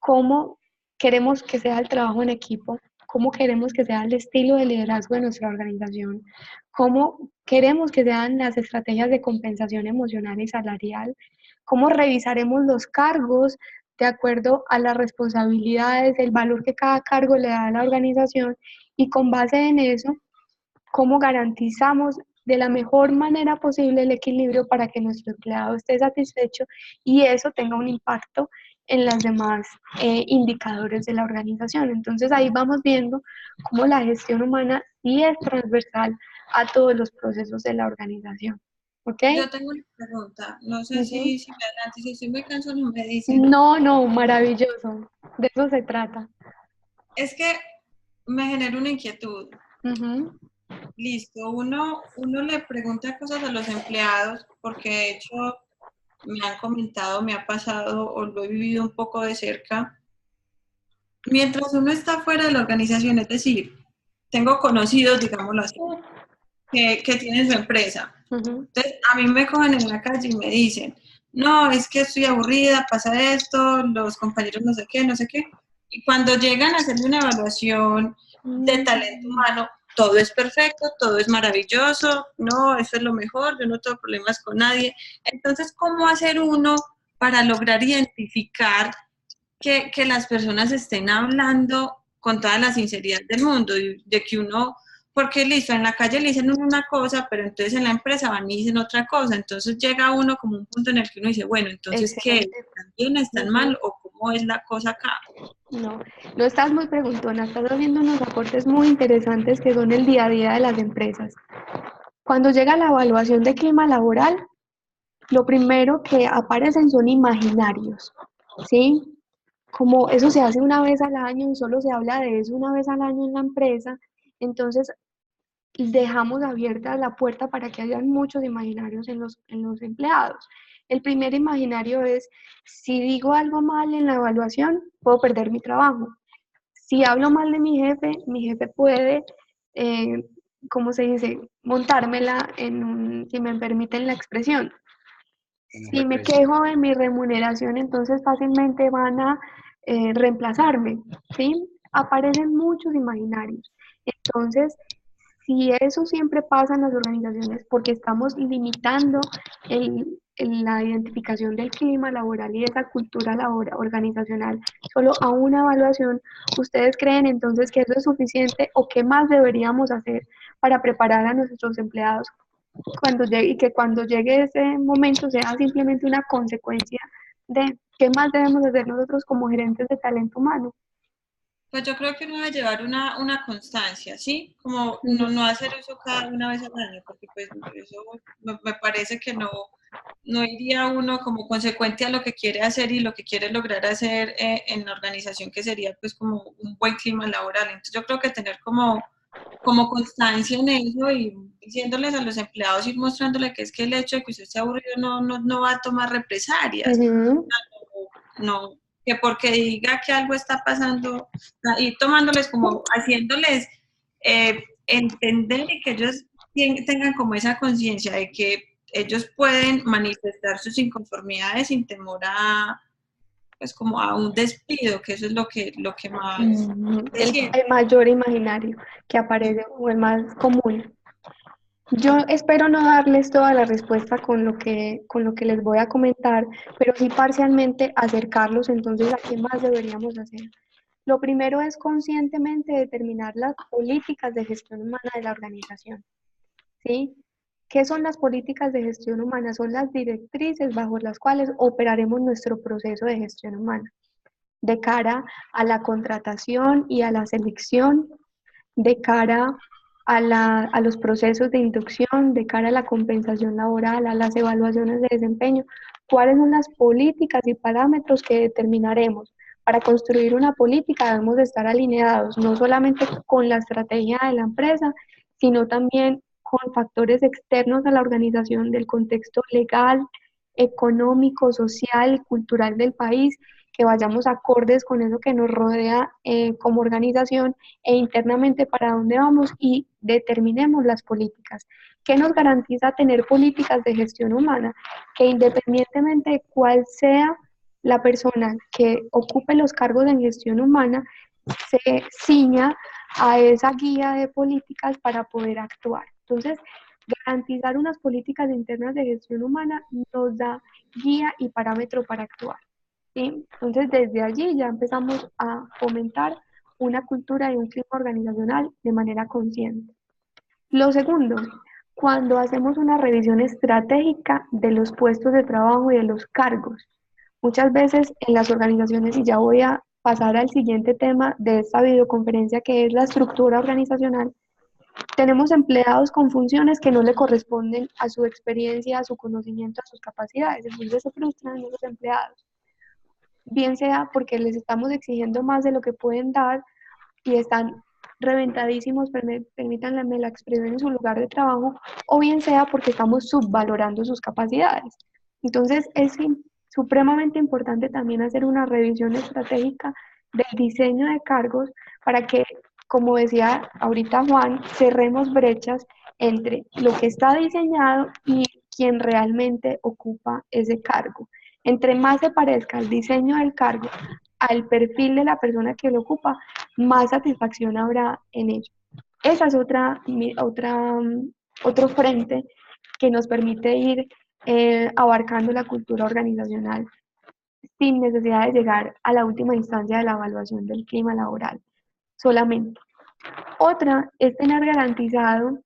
¿Cómo queremos que sea el trabajo en equipo? ¿Cómo queremos que sea el estilo de liderazgo de nuestra organización? ¿Cómo queremos que sean las estrategias de compensación emocional y salarial? ¿Cómo revisaremos los cargos de acuerdo a las responsabilidades, el valor que cada cargo le da a la organización? Y con base en eso, ¿cómo garantizamos de la mejor manera posible el equilibrio para que nuestro empleado esté satisfecho y eso tenga un impacto en los demás indicadores de la organización? Entonces ahí vamos viendo cómo la gestión humana sí es transversal a todos los procesos de la organización. ¿Ok? Yo tengo una pregunta, no sé si me adelante, si estoy muy cansado no me dicen. No, maravilloso, de eso se trata. Es que me genera una inquietud. Listo, uno le pregunta cosas a los empleados porque de hecho me han comentado, me ha pasado o lo he vivido un poco de cerca. Mientras uno está fuera de la organización, es decir, tengo conocidos, digámoslo así, que tienen su empresa. Entonces, a mí me cogen en la calle y me dicen, no, es que estoy aburrida, pasa esto, los compañeros no sé qué, no sé qué. Y cuando llegan a hacerle una evaluación de talento humano, todo es perfecto, todo es maravilloso, no, eso es lo mejor, yo no tengo problemas con nadie. Entonces, ¿cómo hacer uno para lograr identificar que las personas estén hablando con toda la sinceridad del mundo y de que uno, porque listo, en la calle le dicen una cosa, pero entonces en la empresa van y dicen otra cosa, entonces llega uno como un punto en el que uno dice, bueno, entonces, ¿qué? ¿Están bien, están mal o cómo es la cosa acá? No estás muy preguntona, estás haciendo unos aportes muy interesantes que son el día a día de las empresas. Cuando llega la evaluación de clima laboral, lo primero que aparecen son imaginarios, ¿sí? Como eso se hace una vez al año y solo se habla de eso una vez al año en la empresa, entonces dejamos abierta la puerta para que hayan muchos imaginarios en los empleados. El primer imaginario es, si digo algo mal en la evaluación, puedo perder mi trabajo. Si hablo mal de mi jefe puede, ¿cómo se dice?, montármela si me permiten la expresión. Si me quejo de mi remuneración, entonces fácilmente van a reemplazarme, ¿sí? Aparecen muchos imaginarios. Entonces, si eso siempre pasa en las organizaciones, porque estamos limitando la identificación del clima laboral y de esa cultura organizacional solo a una evaluación, ¿ustedes creen entonces que eso es suficiente o qué más deberíamos hacer para preparar a nuestros empleados y que cuando llegue ese momento sea simplemente una consecuencia de qué más debemos hacer nosotros como gerentes de talento humano. Pues yo creo que uno debe llevar una constancia, ¿sí? Como no hacer eso una vez al año, porque pues eso me parece que no iría uno como consecuente a lo que quiere hacer y lo que quiere lograr hacer en la organización, que sería pues como un buen clima laboral. Entonces yo creo que tener como constancia en eso y diciéndoles a los empleados, ir mostrándoles que es que el hecho de que usted esté aburrido no va a tomar represalias. No, que porque diga que algo está pasando, y tomándoles como, haciéndoles entender y que ellos tengan como esa conciencia de que ellos pueden manifestar sus inconformidades sin temor a, pues como a un despido, que eso es lo que más el mayor imaginario que aparece o el más común. Yo espero no darles toda la respuesta con lo que les voy a comentar, pero sí parcialmente acercarlos entonces a qué más deberíamos hacer. Lo primero es conscientemente determinar las políticas de gestión humana de la organización, ¿sí? ¿Qué son las políticas de gestión humana? Son las directrices bajo las cuales operaremos nuestro proceso de gestión humana, de cara a la contratación y a la selección, de cara a los procesos de inducción, de cara a la compensación laboral, a las evaluaciones de desempeño. ¿Cuáles son las políticas y parámetros que determinaremos? Para construir una política debemos de estar alineados no solamente con la estrategia de la empresa, sino también con factores externos a la organización del contexto legal, económico, social y cultural del país, que vayamos acordes con eso que nos rodea como organización e internamente para dónde vamos y determinemos las políticas. ¿Qué nos garantiza tener políticas de gestión humana? Que independientemente de cuál sea la persona que ocupe los cargos en gestión humana, se ciña a esa guía de políticas para poder actuar. Entonces, garantizar unas políticas internas de gestión humana nos da guía y parámetro para actuar, ¿sí? Entonces, desde allí ya empezamos a fomentar una cultura y un clima organizacional de manera consciente. Lo segundo, cuando hacemos una revisión estratégica de los puestos de trabajo y de los cargos, muchas veces en las organizaciones, y ya voy a pasar al siguiente tema de esta videoconferencia, que es la estructura organizacional, tenemos empleados con funciones que no le corresponden a su experiencia, a su conocimiento, a sus capacidades. Entonces se frustran esos empleados. Bien sea porque les estamos exigiendo más de lo que pueden dar y están reventadísimos, permítanme la expresión, en su lugar de trabajo, o bien sea porque estamos subvalorando sus capacidades. Entonces es supremamente importante también hacer una revisión estratégica del diseño de cargos para que, como decía ahorita Juan, cerremos brechas entre lo que está diseñado y quien realmente ocupa ese cargo. Entre más se parezca el diseño del cargo al perfil de la persona que lo ocupa, más satisfacción habrá en ello. Esa es otro frente que nos permite ir abarcando la cultura organizacional sin necesidad de llegar a la última instancia de la evaluación del clima laboral solamente. Otra es tener garantizado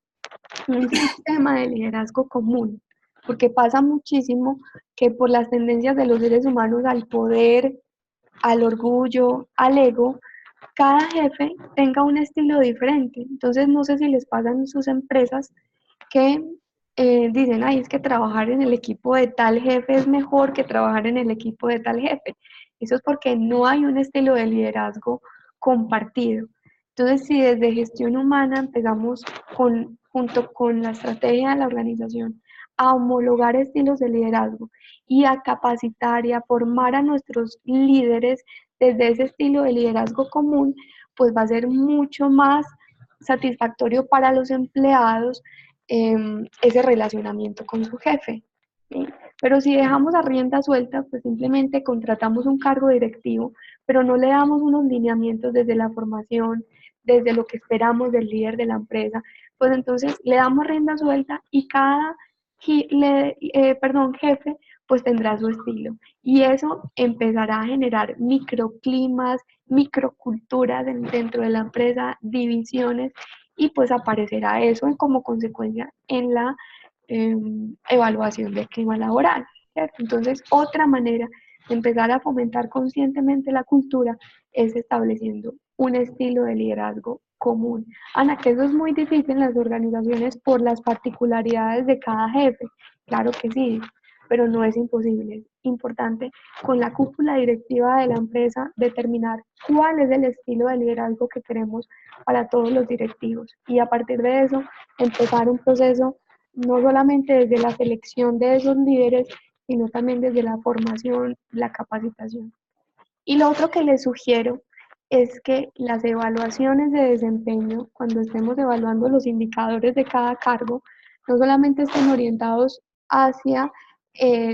un sistema de liderazgo común, porque pasa muchísimo que por las tendencias de los seres humanos al poder, al orgullo, al ego, cada jefe tenga un estilo diferente. Entonces, no sé si les pasa en sus empresas que dicen, ay, es que trabajar en el equipo de tal jefe es mejor que trabajar en el equipo de tal jefe. Eso es porque no hay un estilo de liderazgo compartido. Entonces, si desde gestión humana empezamos junto con la estrategia de la organización a homologar estilos de liderazgo y a capacitar y a formar a nuestros líderes desde ese estilo de liderazgo común, pues va a ser mucho más satisfactorio para los empleados ese relacionamiento con su jefe, ¿sí? Pero si dejamos a rienda suelta, pues simplemente contratamos un cargo directivo, pero no le damos unos lineamientos desde la formación, desde lo que esperamos del líder de la empresa, pues entonces le damos rienda suelta y cada jefe pues tendrá su estilo. Y eso empezará a generar microclimas, microculturas dentro de la empresa, divisiones, y pues aparecerá eso como consecuencia en la evaluación del clima laboral, ¿cierto? Entonces, otra manera empezar a fomentar conscientemente la cultura es estableciendo un estilo de liderazgo común. Ana, que eso es muy difícil en las organizaciones por las particularidades de cada jefe. Claro que sí, pero no es imposible. Es importante con la cúpula directiva de la empresa determinar cuál es el estilo de liderazgo que queremos para todos los directivos y a partir de eso empezar un proceso no solamente desde la selección de esos líderes, sino también desde la formación, la capacitación. Y lo otro que les sugiero es que las evaluaciones de desempeño, cuando estemos evaluando los indicadores de cada cargo, no solamente estén orientados hacia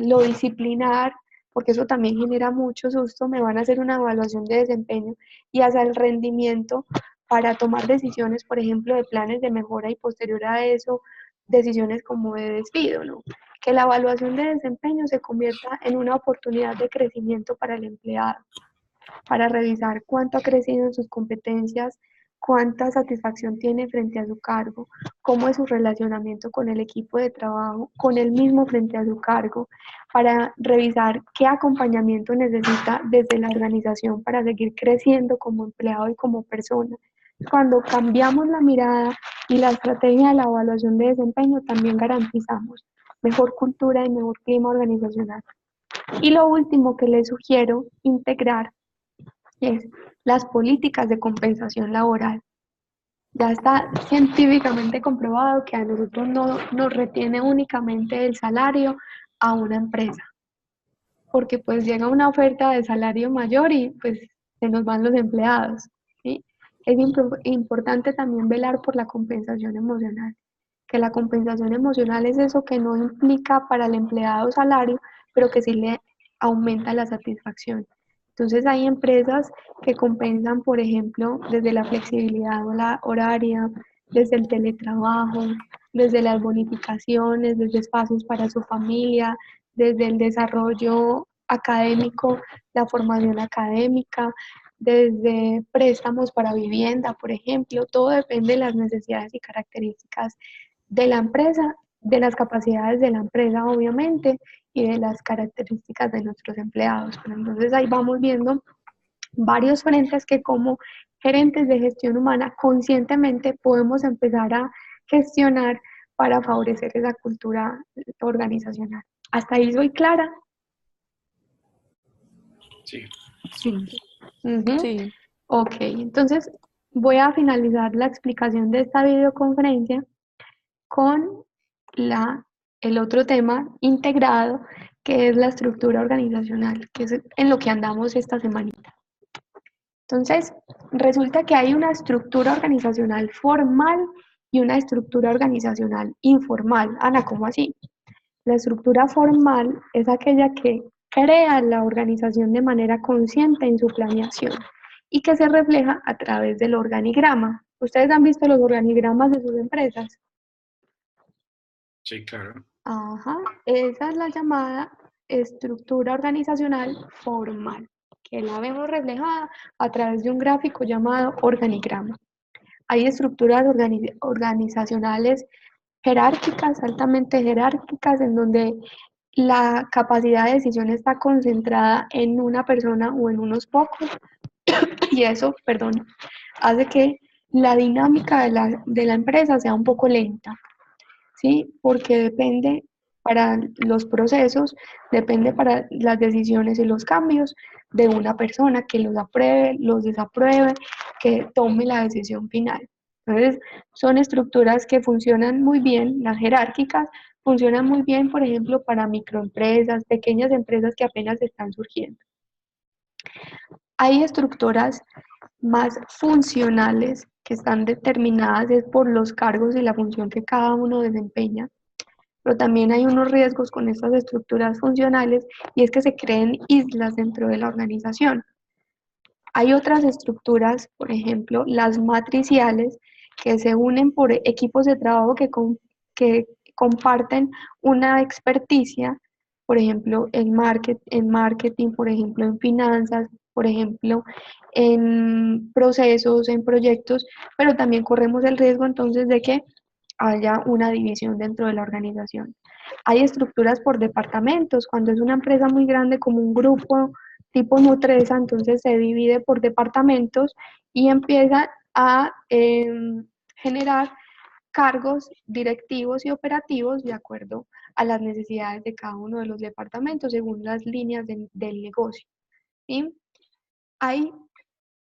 lo disciplinar, porque eso también genera mucho susto, me van a hacer una evaluación de desempeño y hacia el rendimiento para tomar decisiones, por ejemplo, de planes de mejora y posterior a eso, decisiones como de despido, ¿no? Que la evaluación de desempeño se convierta en una oportunidad de crecimiento para el empleado, para revisar cuánto ha crecido en sus competencias, cuánta satisfacción tiene frente a su cargo, cómo es su relacionamiento con el equipo de trabajo, con él mismo frente a su cargo, para revisar qué acompañamiento necesita desde la organización para seguir creciendo como empleado y como persona. Cuando cambiamos la mirada y la estrategia de la evaluación de desempeño, también garantizamos mejor cultura y mejor clima organizacional. Y lo último que les sugiero integrar es las políticas de compensación laboral. Ya está científicamente comprobado que a nosotros no nos retiene únicamente el salario a una empresa, porque pues llega una oferta de salario mayor y pues se nos van los empleados, ¿sí? Es importante también velar por la compensación emocional, que la compensación emocional es eso que no implica para el empleado salario, pero que sí le aumenta la satisfacción. Entonces hay empresas que compensan, por ejemplo, desde la flexibilidad horaria, desde el teletrabajo, desde las bonificaciones, desde espacios para su familia, desde el desarrollo académico, la formación académica, desde préstamos para vivienda, por ejemplo. Todo depende de las necesidades y características de la empresa, de las capacidades de la empresa, obviamente, y de las características de nuestros empleados. Pero entonces ahí vamos viendo varios frentes que como gerentes de gestión humana conscientemente podemos empezar a gestionar para favorecer esa cultura organizacional. ¿Hasta ahí soy clara? Sí. Sí. Sí. Ok, entonces voy a finalizar la explicación de esta videoconferencia con el otro tema integrado, que es la estructura organizacional, que es en lo que andamos esta semanita. Entonces, resulta que hay una estructura organizacional formal y una estructura organizacional informal. Ana, ¿cómo así? La estructura formal es aquella que crea la organización de manera consciente en su planeación y que se refleja a través del organigrama. ¿Ustedes han visto los organigramas de sus empresas? Sí, claro. Ajá, esa es la llamada estructura organizacional formal, que la vemos reflejada a través de un gráfico llamado organigrama. Hay estructuras organizacionales jerárquicas, altamente jerárquicas, en donde la capacidad de decisión está concentrada en una persona o en unos pocos, y eso, perdón, hace que la dinámica de la empresa sea un poco lenta. ¿Sí? Porque depende para los procesos, depende para las decisiones y los cambios de una persona que los apruebe, los desapruebe, que tome la decisión final. Entonces, son estructuras que funcionan muy bien, las jerárquicas funcionan muy bien, por ejemplo, para microempresas, pequeñas empresas que apenas están surgiendo. Hay estructuras más funcionales que están determinadas es por los cargos y la función que cada uno desempeña, pero también hay unos riesgos con estas estructuras funcionales y es que se creen islas dentro de la organización. Hay otras estructuras, por ejemplo, las matriciales, que se unen por equipos de trabajo que comparten una experticia, por ejemplo, en marketing, por ejemplo, en finanzas, por ejemplo, en procesos, en proyectos, pero también corremos el riesgo entonces de que haya una división dentro de la organización. Hay estructuras por departamentos. Cuando es una empresa muy grande como un grupo tipo Nutresa, entonces se divide por departamentos y empieza a generar cargos directivos y operativos de acuerdo a las necesidades de cada uno de los departamentos según las líneas del negocio. ¿Sí? Hay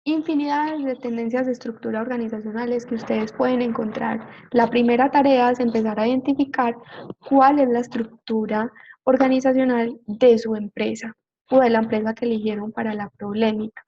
infinidad de tendencias de estructura organizacionales que ustedes pueden encontrar. La primera tarea es empezar a identificar cuál es la estructura organizacional de su empresa o de la empresa que eligieron para la problemática.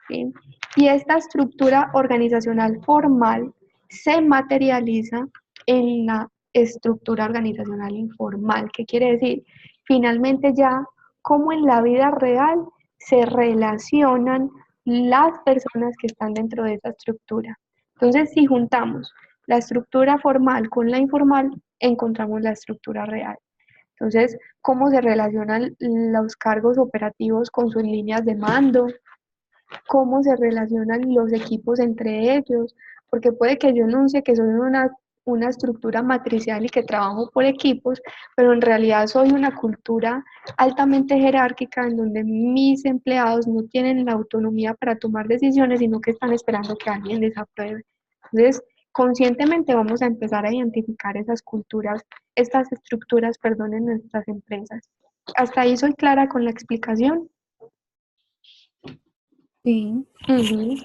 ¿Sí? Y esta estructura organizacional formal se materializa en la estructura organizacional informal. ¿Qué quiere decir? Finalmente ya, como en la vida real se relacionan las personas que están dentro de esa estructura. Entonces, si juntamos la estructura formal con la informal, encontramos la estructura real. Entonces, ¿cómo se relacionan los cargos operativos con sus líneas de mando? ¿Cómo se relacionan los equipos entre ellos? Porque puede que yo enuncie que soy una estructura matricial y que trabajo por equipos, pero en realidad soy una cultura altamente jerárquica en donde mis empleados no tienen la autonomía para tomar decisiones, sino que están esperando que alguien les apruebe. Entonces, conscientemente vamos a empezar a identificar esas culturas, estas estructuras, perdón, en nuestras empresas. ¿Hasta ahí soy clara con la explicación? Sí. Uh-huh.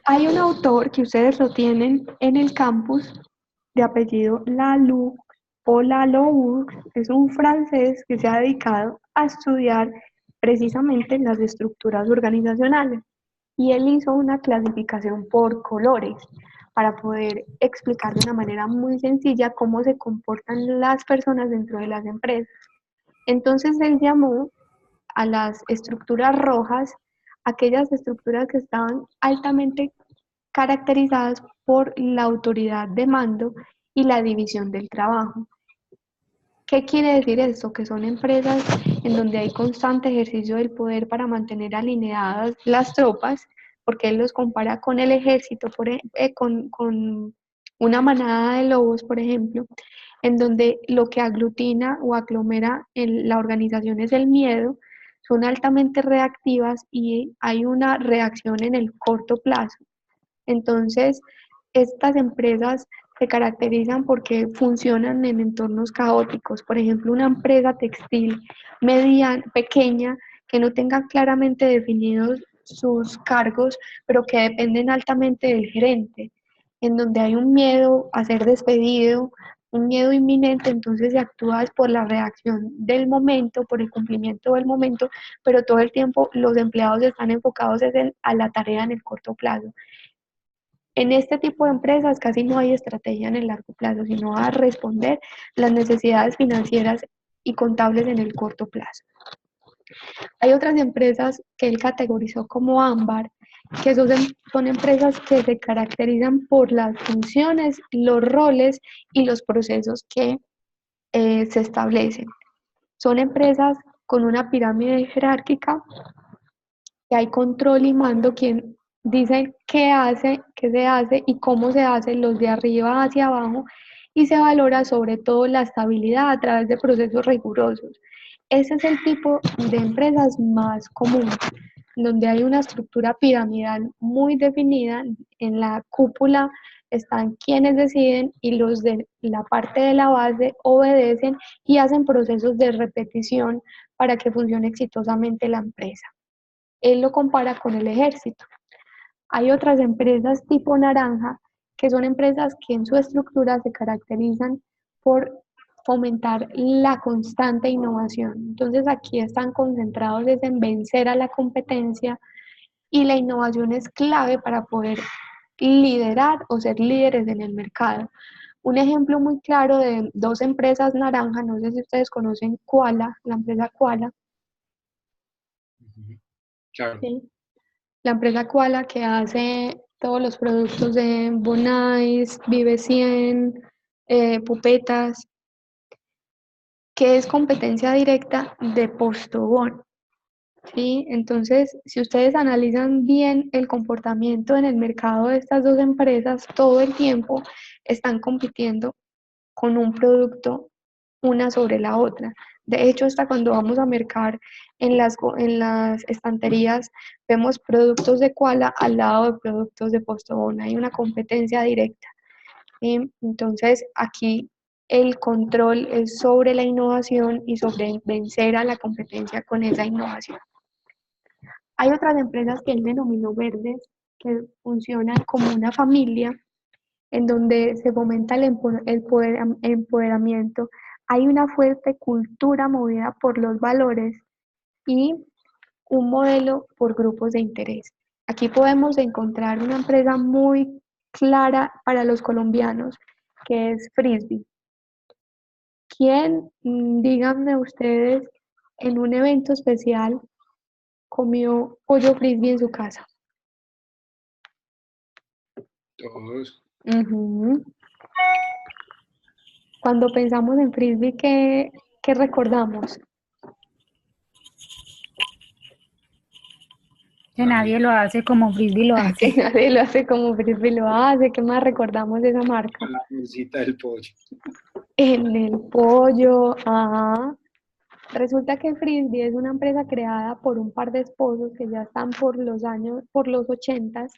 Hay un autor que ustedes lo tienen en el campus de apellido Laloux o Laloux, es un francés que se ha dedicado a estudiar precisamente las estructuras organizacionales y él hizo una clasificación por colores para poder explicar de una manera muy sencilla cómo se comportan las personas dentro de las empresas. Entonces él llamó a las estructuras rojas aquellas estructuras que estaban altamente caracterizadas por la autoridad de mando y la división del trabajo. ¿Qué quiere decir esto? Que son empresas en donde hay constante ejercicio del poder para mantener alineadas las tropas, porque él los compara con el ejército, con una manada de lobos, por ejemplo, en donde lo que aglutina o aglomera en la organización es el miedo, son altamente reactivas y hay una reacción en el corto plazo. Entonces, estas empresas se caracterizan porque funcionan en entornos caóticos. Por ejemplo, una empresa textil pequeña que no tenga claramente definidos sus cargos, pero que dependen altamente del gerente, en donde hay un miedo a ser despedido, un miedo inminente, entonces se actúa por la reacción del momento, por el cumplimiento del momento, pero todo el tiempo los empleados están enfocados a la tarea en el corto plazo. En este tipo de empresas casi no hay estrategia en el largo plazo, sino a responder las necesidades financieras y contables en el corto plazo. Hay otras empresas que él categorizó como ámbar, que son empresas que se caracterizan por las funciones, los roles y los procesos que se establecen. Son empresas con una pirámide jerárquica, que hay control y mando, quien dice qué hace, qué se hace y cómo se hace, los de arriba hacia abajo, y se valora sobre todo la estabilidad a través de procesos rigurosos. Ese es el tipo de empresas más común, donde hay una estructura piramidal muy definida. En la cúpula están quienes deciden y los de la parte de la base obedecen y hacen procesos de repetición para que funcione exitosamente la empresa. Él lo compara con el ejército. Hay otras empresas tipo naranja, que son empresas que en su estructura se caracterizan por fomentar la constante innovación. Entonces aquí están concentrados en vencer a la competencia y la innovación es clave para poder liderar o ser líderes en el mercado. Un ejemplo muy claro de dos empresas naranja, no sé si ustedes conocen Koala, la empresa Koala. Claro. ¿Sí? La empresa Koala, que hace todos los productos de Bonais, Vive 100, Pupetas, que es competencia directa de Postobón. ¿Sí? Entonces, si ustedes analizan bien el comportamiento en el mercado de estas dos empresas, todo el tiempo están compitiendo con un producto una sobre la otra. De hecho, hasta cuando vamos a mercar en las estanterías, vemos productos de Koala al lado de productos de Postobón. Hay una competencia directa. Entonces, aquí el control es sobre la innovación y sobre vencer a la competencia con esa innovación. Hay otras empresas que él denominó verdes, que funcionan como una familia, en donde se fomenta el empoderamiento. Hay una fuerte cultura movida por los valores y un modelo por grupos de interés. Aquí podemos encontrar una empresa muy clara para los colombianos, que es Frisbee. ¿Quién, díganme ustedes, en un evento especial comió pollo frisbee en su casa? Todos. Cuando pensamos en frisbee, ¿qué recordamos? Que nadie lo hace como Frisbee lo hace. Que nadie lo hace como Frisbee lo hace. ¿Qué más recordamos de esa marca? La bolsita del pollo. En el pollo, ajá. Resulta que Frisbee es una empresa creada por un par de esposos que ya están por los 80s.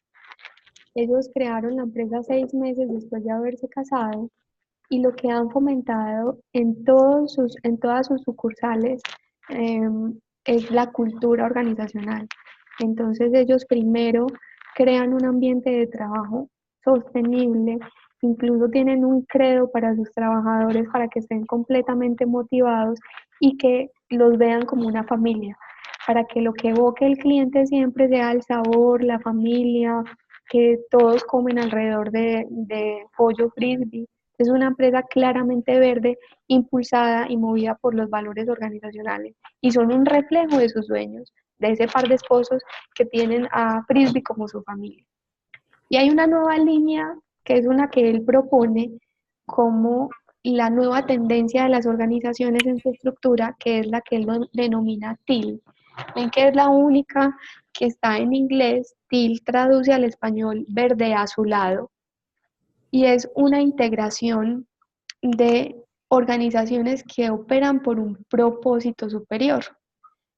Ellos crearon la empresa 6 meses después de haberse casado y lo que han fomentado en todas sus sucursales es la cultura organizacional. Entonces ellos primero crean un ambiente de trabajo sostenible, incluso tienen un credo para sus trabajadores para que estén completamente motivados y que los vean como una familia, para que lo que evoque el cliente siempre sea el sabor, la familia, que todos comen alrededor de pollo frisbee. Es una empresa claramente verde, impulsada y movida por los valores organizacionales y son un reflejo de sus dueños, de ese par de esposos que tienen a Frisbee como su familia. Y hay una nueva línea que es una que él propone como la nueva tendencia de las organizaciones en su estructura, que es la que él denomina TEAL. Ven que es la única que está en inglés. TEAL traduce al español verde azulado y es una integración de organizaciones que operan por un propósito superior,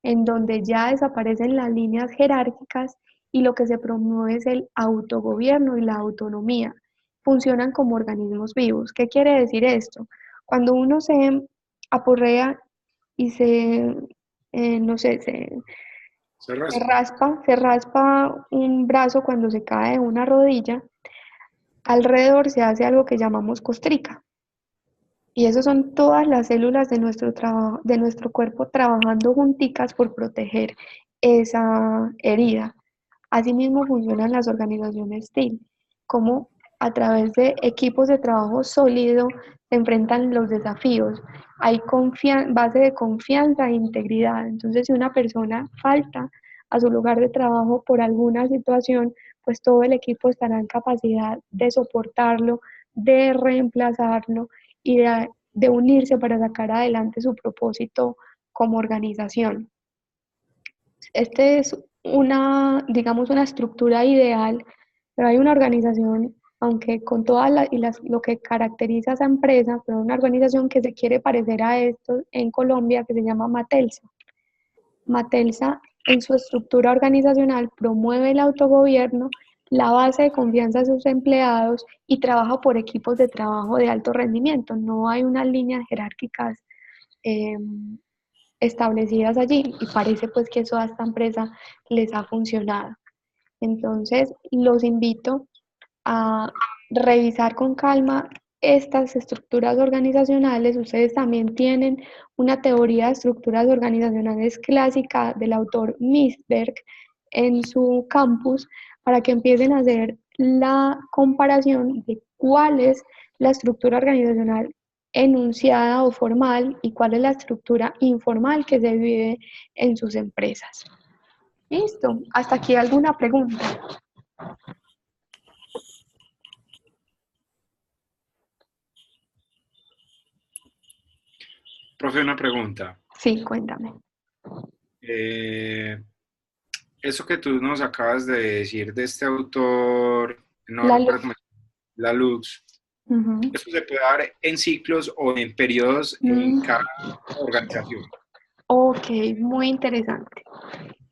en donde ya desaparecen las líneas jerárquicas y lo que se promueve es el autogobierno y la autonomía. Funcionan como organismos vivos. ¿Qué quiere decir esto? Cuando uno se aporrea y no sé, se raspa un brazo cuando se cae de una rodilla, alrededor se hace algo que llamamos costrica. Y eso son todas las células de nuestro cuerpo trabajando junticas por proteger esa herida. Asimismo funcionan las organizaciones TEAL, como a través de equipos de trabajo sólido se enfrentan los desafíos. Hay base de confianza e integridad. Entonces, si una persona falta a su lugar de trabajo por alguna situación, pues todo el equipo estará en capacidad de soportarlo, de reemplazarlo y de unirse para sacar adelante su propósito como organización. Este es digamos, una estructura ideal, pero hay una organización, aunque con lo que caracteriza a esa empresa, pero una organización que se quiere parecer a esto en Colombia, que se llama Matelsa. Matelsa, en su estructura organizacional, promueve el autogobierno, la base de confianza de sus empleados y trabaja por equipos de trabajo de alto rendimiento. No hay unas líneas jerárquicas establecidas allí y parece pues que eso a esta empresa les ha funcionado. Entonces, los invito a revisar con calma estas estructuras organizacionales. Ustedes también tienen una teoría de estructuras organizacionales clásica del autor Misberg en su campus para que empiecen a hacer la comparación de cuál es la estructura organizacional enunciada o formal y cuál es la estructura informal que se vive en sus empresas. Listo, hasta aquí alguna pregunta. Profe, una pregunta. Sí, cuéntame. Eso que tú nos acabas de decir de este autor, no La recuerdo, Lalux, Esto se puede dar en ciclos o en periodos en cada organización. Ok, muy interesante.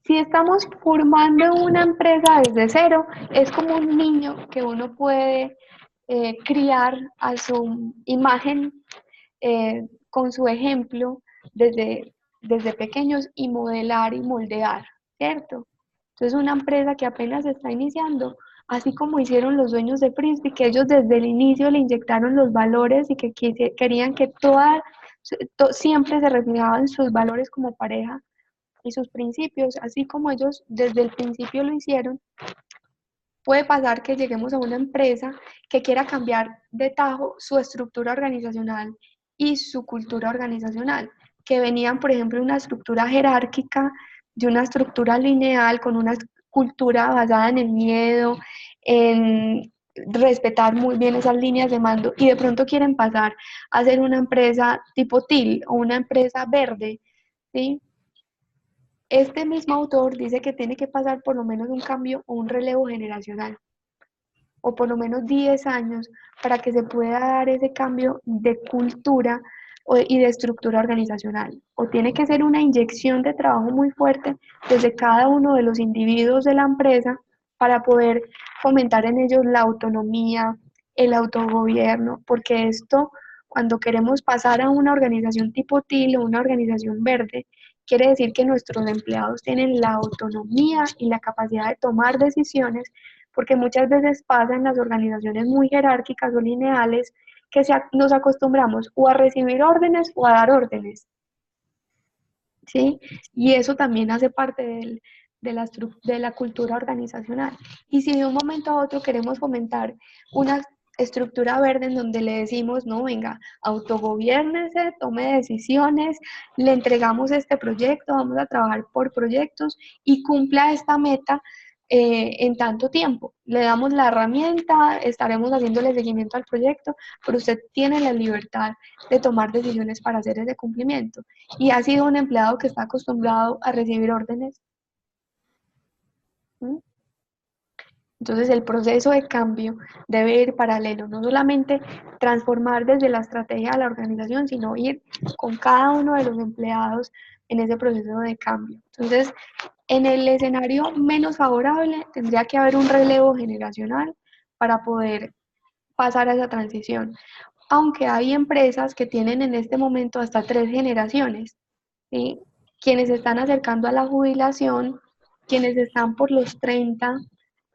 Si estamos formando una empresa desde cero, es como un niño que uno puede criar a su imagen con su ejemplo desde pequeños y modelar y moldear, ¿cierto? Entonces una empresa que apenas está iniciando, así como hicieron los dueños de Frisbee, que ellos desde el inicio le inyectaron los valores y que querían que siempre se reflejaban sus valores como pareja y sus principios, así como ellos desde el principio lo hicieron, puede pasar que lleguemos a una empresa que quiera cambiar de tajo su estructura organizacional y su cultura organizacional, que venían, por ejemplo, de una estructura jerárquica, de una estructura lineal, con una cultura basada en el miedo, en respetar muy bien esas líneas de mando, y de pronto quieren pasar a ser una empresa tipo TIL o una empresa verde, ¿sí? Este mismo autor dice que tiene que pasar por lo menos un cambio o un relevo generacional, o por lo menos 10 años, para que se pueda dar ese cambio de cultura y de estructura organizacional. O tiene que ser una inyección de trabajo muy fuerte desde cada uno de los individuos de la empresa para poder fomentar en ellos la autonomía, el autogobierno, porque esto, cuando queremos pasar a una organización tipo TIL o una organización verde, quiere decir que nuestros empleados tienen la autonomía y la capacidad de tomar decisiones, porque muchas veces pasa en las organizaciones muy jerárquicas o lineales que nos acostumbramos o a recibir órdenes o a dar órdenes, ¿sí? Y eso también hace parte de la cultura organizacional. Y si de un momento a otro queremos fomentar una estructura verde en donde le decimos, no, venga, autogobiérnese, tome decisiones, le entregamos este proyecto, vamos a trabajar por proyectos y cumpla esta meta en tanto tiempo. Le damos la herramienta, estaremos haciéndole seguimiento al proyecto, pero usted tiene la libertad de tomar decisiones para hacer ese cumplimiento. Y ha sido un empleado que está acostumbrado a recibir órdenes. ¿Mm? Entonces el proceso de cambio debe ir paralelo, no solamente transformar desde la estrategia de la organización, sino ir con cada uno de los empleados en ese proceso de cambio. Entonces, en el escenario menos favorable tendría que haber un relevo generacional para poder pasar a esa transición. Aunque hay empresas que tienen en este momento hasta 3 generaciones, ¿sí? Quienes se están acercando a la jubilación, quienes están por los 30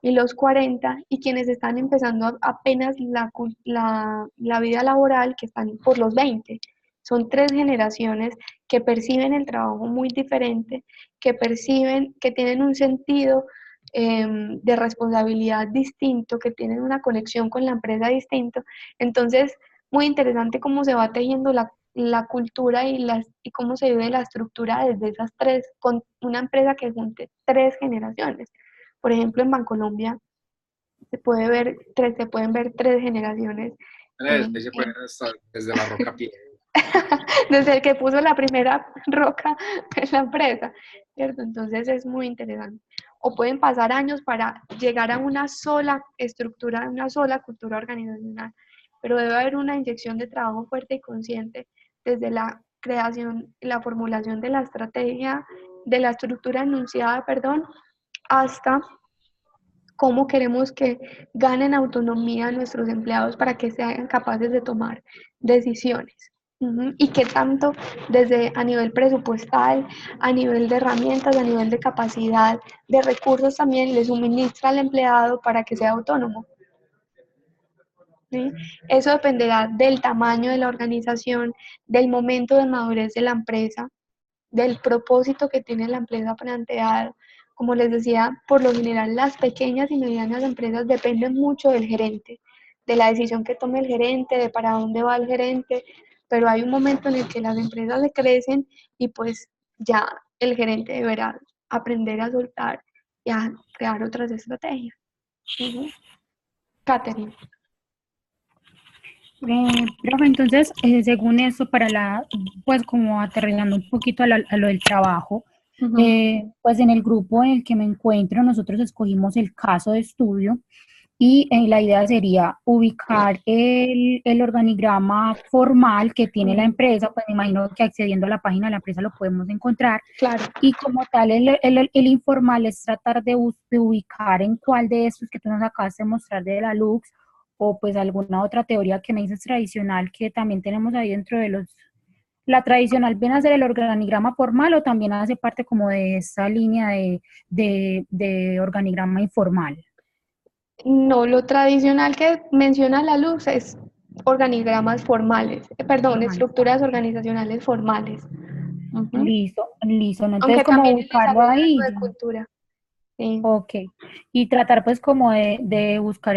y los 40 y quienes están empezando apenas la vida laboral, que están por los 20. Son 3 generaciones que perciben el trabajo muy diferente, que perciben, que tienen un sentido de responsabilidad distinto, que tienen una conexión con la empresa distinto. Entonces, muy interesante cómo se va tejiendo la cultura y cómo se vive la estructura desde esas 3, con una empresa que junte 3 generaciones. Por ejemplo, en Bancolombia se pueden ver 3 generaciones. Se puede estar desde la roca piedra. Desde el que puso la primera roca en la empresa, ¿cierto? Entonces es muy interesante. O pueden pasar años para llegar a una sola estructura, una sola cultura organizacional, pero debe haber una inyección de trabajo fuerte y consciente desde la creación, la formulación de la estrategia, de la estructura enunciada, perdón, hasta cómo queremos que ganen autonomía nuestros empleados para que sean capaces de tomar decisiones. Y qué tanto desde a nivel presupuestal, a nivel de herramientas, a nivel de capacidad, de recursos también le suministra al empleado para que sea autónomo. ¿Sí? Eso dependerá del tamaño de la organización, del momento de madurez de la empresa, del propósito que tiene la empresa planteado. Como les decía, por lo general las pequeñas y medianas empresas dependen mucho del gerente, de la decisión que tome el gerente, de para dónde va el gerente, pero hay un momento en el que las empresas se crecen y pues ya el gerente deberá aprender a soltar y a crear otras estrategias. Catherine. Profe, entonces, según eso, pues como aterrizando un poquito a lo del trabajo, pues en el grupo en el que me encuentro, nosotros escogimos el caso de estudio y la idea sería ubicar el organigrama formal que tiene la empresa, pues me imagino que accediendo a la página de la empresa lo podemos encontrar. Claro. Y como tal, el informal es tratar de ubicar en cuál de estos que tú nos acabaste de mostrar de la Lux, o pues alguna otra teoría que me dices tradicional que también tenemos ahí dentro de los... ¿La tradicional viene a ser el organigrama formal o también hace parte como de esa línea de organigrama informal? No, lo tradicional que menciona la Luz es organigramas formales, estructuras organizacionales formales. Listo, listo. ¿No? Entonces, Aunque como también en buscarlo desarrollo ahí. de cultura. Sí. Ok. Y tratar pues como de buscar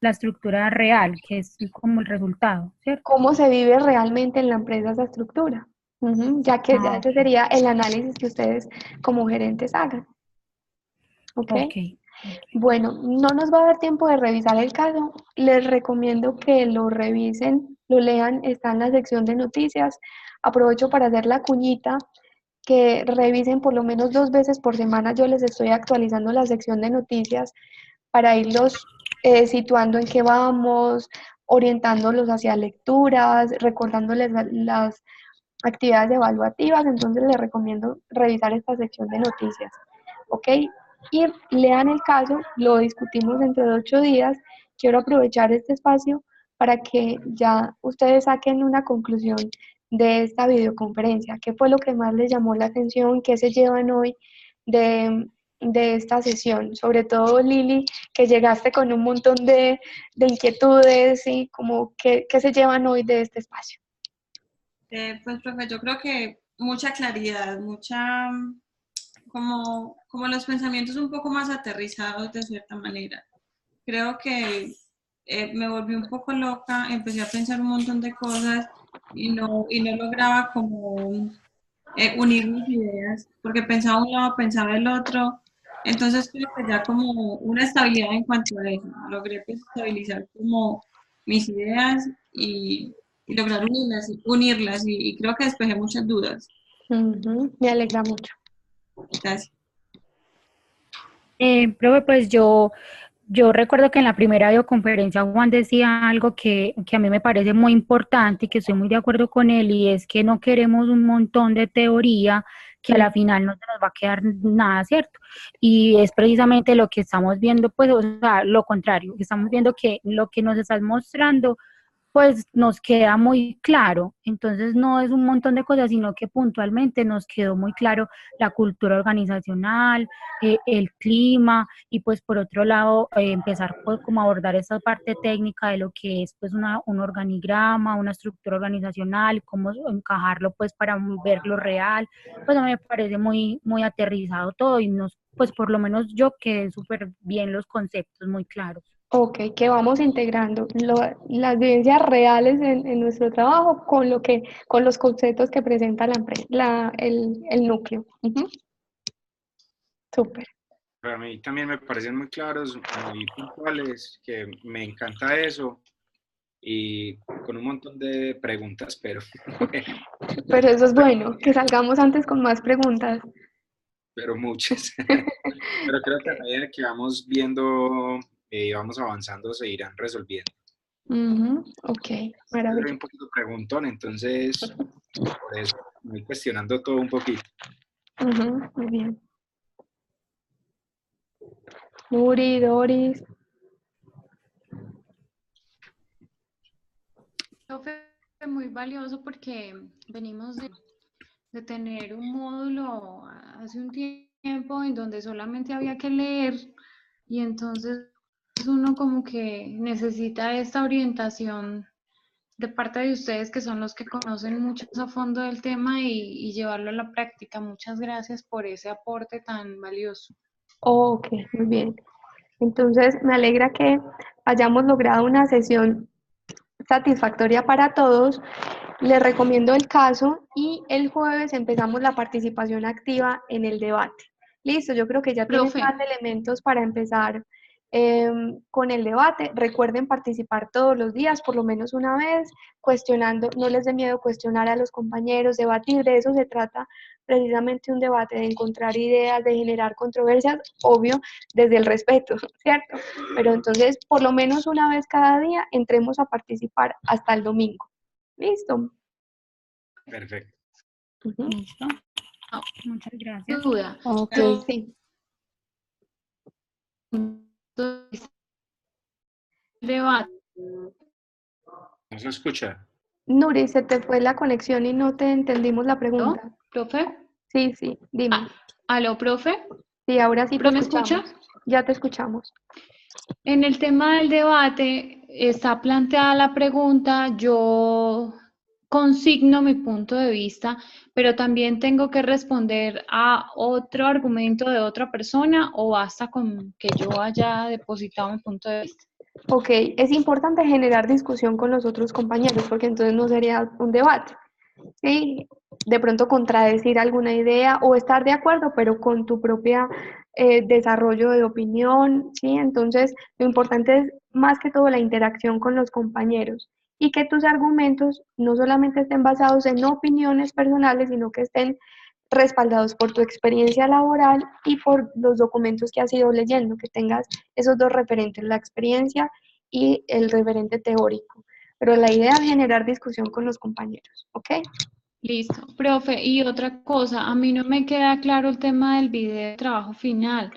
la estructura real, que es como el resultado, ¿cierto? Cómo se vive realmente en la empresa esa estructura. Ya que ya ese sería el análisis que ustedes como gerentes hagan. ¿Ok? Bueno, no nos va a dar tiempo de revisar el caso. Les recomiendo que lo revisen, lo lean, está en la sección de noticias. Aprovecho para hacer la cuñita, que revisen por lo menos 2 veces por semana. Yo les estoy actualizando la sección de noticias para irlos situando en qué vamos, orientándolos hacia lecturas, recordándoles las actividades evaluativas. Entonces les recomiendo revisar esta sección de noticias. ¿Ok? Y lean el caso, lo discutimos dentro de 8 días. Quiero aprovechar este espacio para que ya ustedes saquen una conclusión de esta videoconferencia. ¿Qué fue lo que más les llamó la atención? ¿Qué se llevan hoy de esta sesión? Sobre todo Lili, que llegaste con un montón de inquietudes y como ¿qué se llevan hoy de este espacio? Pues, profe, yo creo que mucha claridad, mucha, como los pensamientos un poco más aterrizados de cierta manera. Creo que me volví un poco loca, empecé a pensar un montón de cosas y no lograba como unir mis ideas, porque pensaba un lado, pensaba el otro. Entonces creo que ya como una estabilidad en cuanto a eso. Logré pues, estabilizar como mis ideas y lograr unirlas y creo que despejé muchas dudas. Me alegra mucho. Gracias. Profe, pues yo recuerdo que en la primera videoconferencia Juan decía algo que a mí me parece muy importante y que estoy muy de acuerdo con él, y es que no queremos un montón de teoría que a la final no se nos va a quedar nada, ¿cierto? Y es precisamente lo que estamos viendo, pues, o sea, lo contrario, que estamos viendo que lo que nos estás mostrando pues nos queda muy claro. Entonces no es un montón de cosas, sino que puntualmente nos quedó muy claro la cultura organizacional, el clima, y pues por otro lado empezar pues como a abordar esa parte técnica de lo que es pues un organigrama, una estructura organizacional, cómo encajarlo pues para verlo real. Pues a mí me parece muy, muy aterrizado todo, y pues por lo menos yo quedé súper bien los conceptos muy claros. Ok, que vamos integrando las vivencias reales en nuestro trabajo con los conceptos que presenta el núcleo. Súper. Para mí también me parecen muy claros, muy puntuales, que me encanta eso, y con un montón de preguntas, pero Pero eso es bueno, que salgamos antes con más preguntas. pero muchas. Pero creo que a medida que vamos viendo, vamos avanzando, se irán resolviendo. Ok, Soy maravilloso. un poquito preguntón, entonces por eso me voy cuestionando todo un poquito. Muy bien. Nuri, Doris. Fue muy valioso porque venimos de tener un módulo hace un tiempo en donde solamente había que leer, y entonces uno como que necesita esta orientación de parte de ustedes, que son los que conocen mucho a fondo del tema, y llevarlo a la práctica. Muchas gracias por ese aporte tan valioso. Ok, muy bien. Entonces me alegra que hayamos logrado una sesión satisfactoria para todos. Les recomiendo el caso y el jueves empezamos la participación activa en el debate. Listo, yo creo que ya tienen Profe. más elementos para empezar con el debate. Recuerden participar todos los días, por lo menos una vez, cuestionando, no les dé miedo cuestionar a los compañeros, debatir, de eso se trata precisamente un debate, de encontrar ideas, de generar controversias, obvio, desde el respeto, ¿cierto? Pero entonces, por lo menos una vez cada día, entremos a participar hasta el domingo. ¿Listo? Perfecto. Listo. Muchas gracias. Duda. Ok, sí. Debate. No se escucha. Nuri, se te fue la conexión y no te entendimos la pregunta. ¿No? ¿Profe? Sí, dime. ¿Aló, profe? Sí, ahora sí te ¿Me escuchamos. escucha? Ya te escuchamos. En el tema del debate está planteada la pregunta, yo consigno mi punto de vista, pero también tengo que responder a otro argumento de otra persona o basta con que yo haya depositado mi punto de vista. Ok, es importante generar discusión con los otros compañeros porque entonces no sería un debate. Sí, de pronto contradecir alguna idea o estar de acuerdo, pero con tu propia desarrollo de opinión, ¿sí? Entonces, lo importante es más que todo la interacción con los compañeros y que tus argumentos no solamente estén basados en opiniones personales, sino que estén respaldados por tu experiencia laboral y por los documentos que has ido leyendo, que tengas esos dos referentes, la experiencia y el referente teórico. Pero la idea es generar discusión con los compañeros, ¿ok? Listo, profe. Y otra cosa, a mí no me queda claro el tema del video de trabajo final,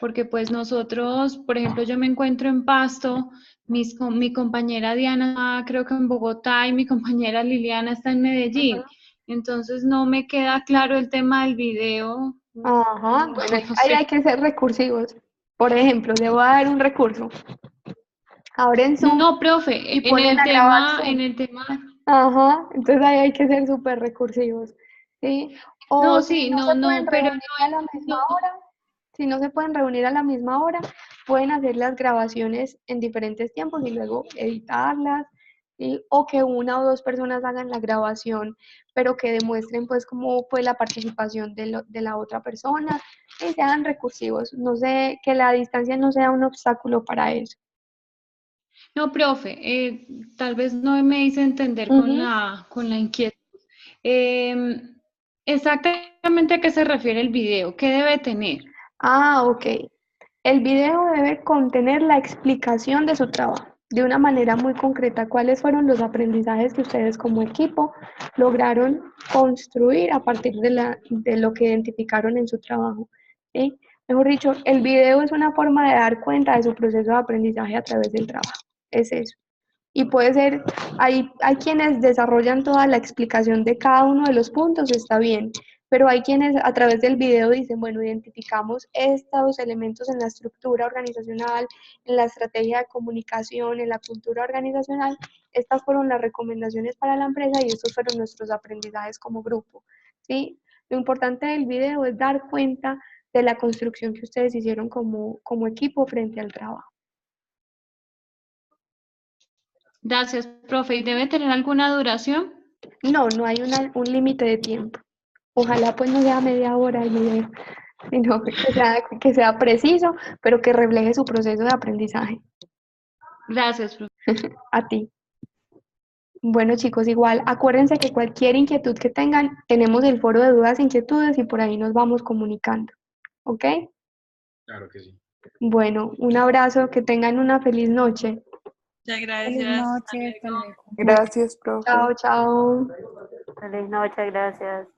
porque pues nosotros, por ejemplo, yo me encuentro en Pasto, mi compañera Diana creo que en Bogotá y mi compañera Liliana está en Medellín. Entonces no me queda claro el tema del video. Ajá, bueno, No ahí sé. hay que ser recursivos. Por ejemplo, le voy a dar un recurso. Abren Zoom No, profe, y ponen a grabar Zoom. en el tema. Ajá, entonces ahí hay que ser súper recursivos, ¿sí? O No, si sí, no se no, pueden pero reunir a la misma hora, si no se pueden reunir a la misma hora, pueden hacer las grabaciones en diferentes tiempos y luego editarlas, ¿sí? O que una o dos personas hagan la grabación, pero que demuestren pues cómo fue la participación de la otra persona, y sean recursivos, no sé, que la distancia no sea un obstáculo para eso. No, profe, tal vez no me hice entender con la inquietud. Exactamente a qué se refiere el video, ¿qué debe tener? Ah, ok. El video debe contener la explicación de su trabajo, de una manera muy concreta, cuáles fueron los aprendizajes que ustedes como equipo lograron construir a partir de lo que identificaron en su trabajo, ¿sí? Mejor dicho, el video es una forma de dar cuenta de su proceso de aprendizaje a través del trabajo, es eso. Y puede ser, hay quienes desarrollan toda la explicación de cada uno de los puntos, está bien, pero hay quienes a través del video dicen, bueno, identificamos estos elementos en la estructura organizacional, en la estrategia de comunicación, en la cultura organizacional, estas fueron las recomendaciones para la empresa y estos fueron nuestros aprendizajes como grupo, ¿sí? Lo importante del video es dar cuenta de la construcción que ustedes hicieron como equipo frente al trabajo. Gracias, profe. ¿Y debe tener alguna duración? No, no hay un límite de tiempo. Ojalá pues no sea media hora el video, sino que sea preciso, pero que refleje su proceso de aprendizaje. Gracias, profe. A ti. Bueno, chicos, igual acuérdense que cualquier inquietud que tengan, tenemos el foro de dudas e inquietudes y por ahí nos vamos comunicando. ¿Ok? Claro que sí. Bueno, un abrazo, que tengan una feliz noche. Muchas gracias. Feliz noche, hasta luego. Gracias, profe. Chao, chao. Feliz noche, gracias.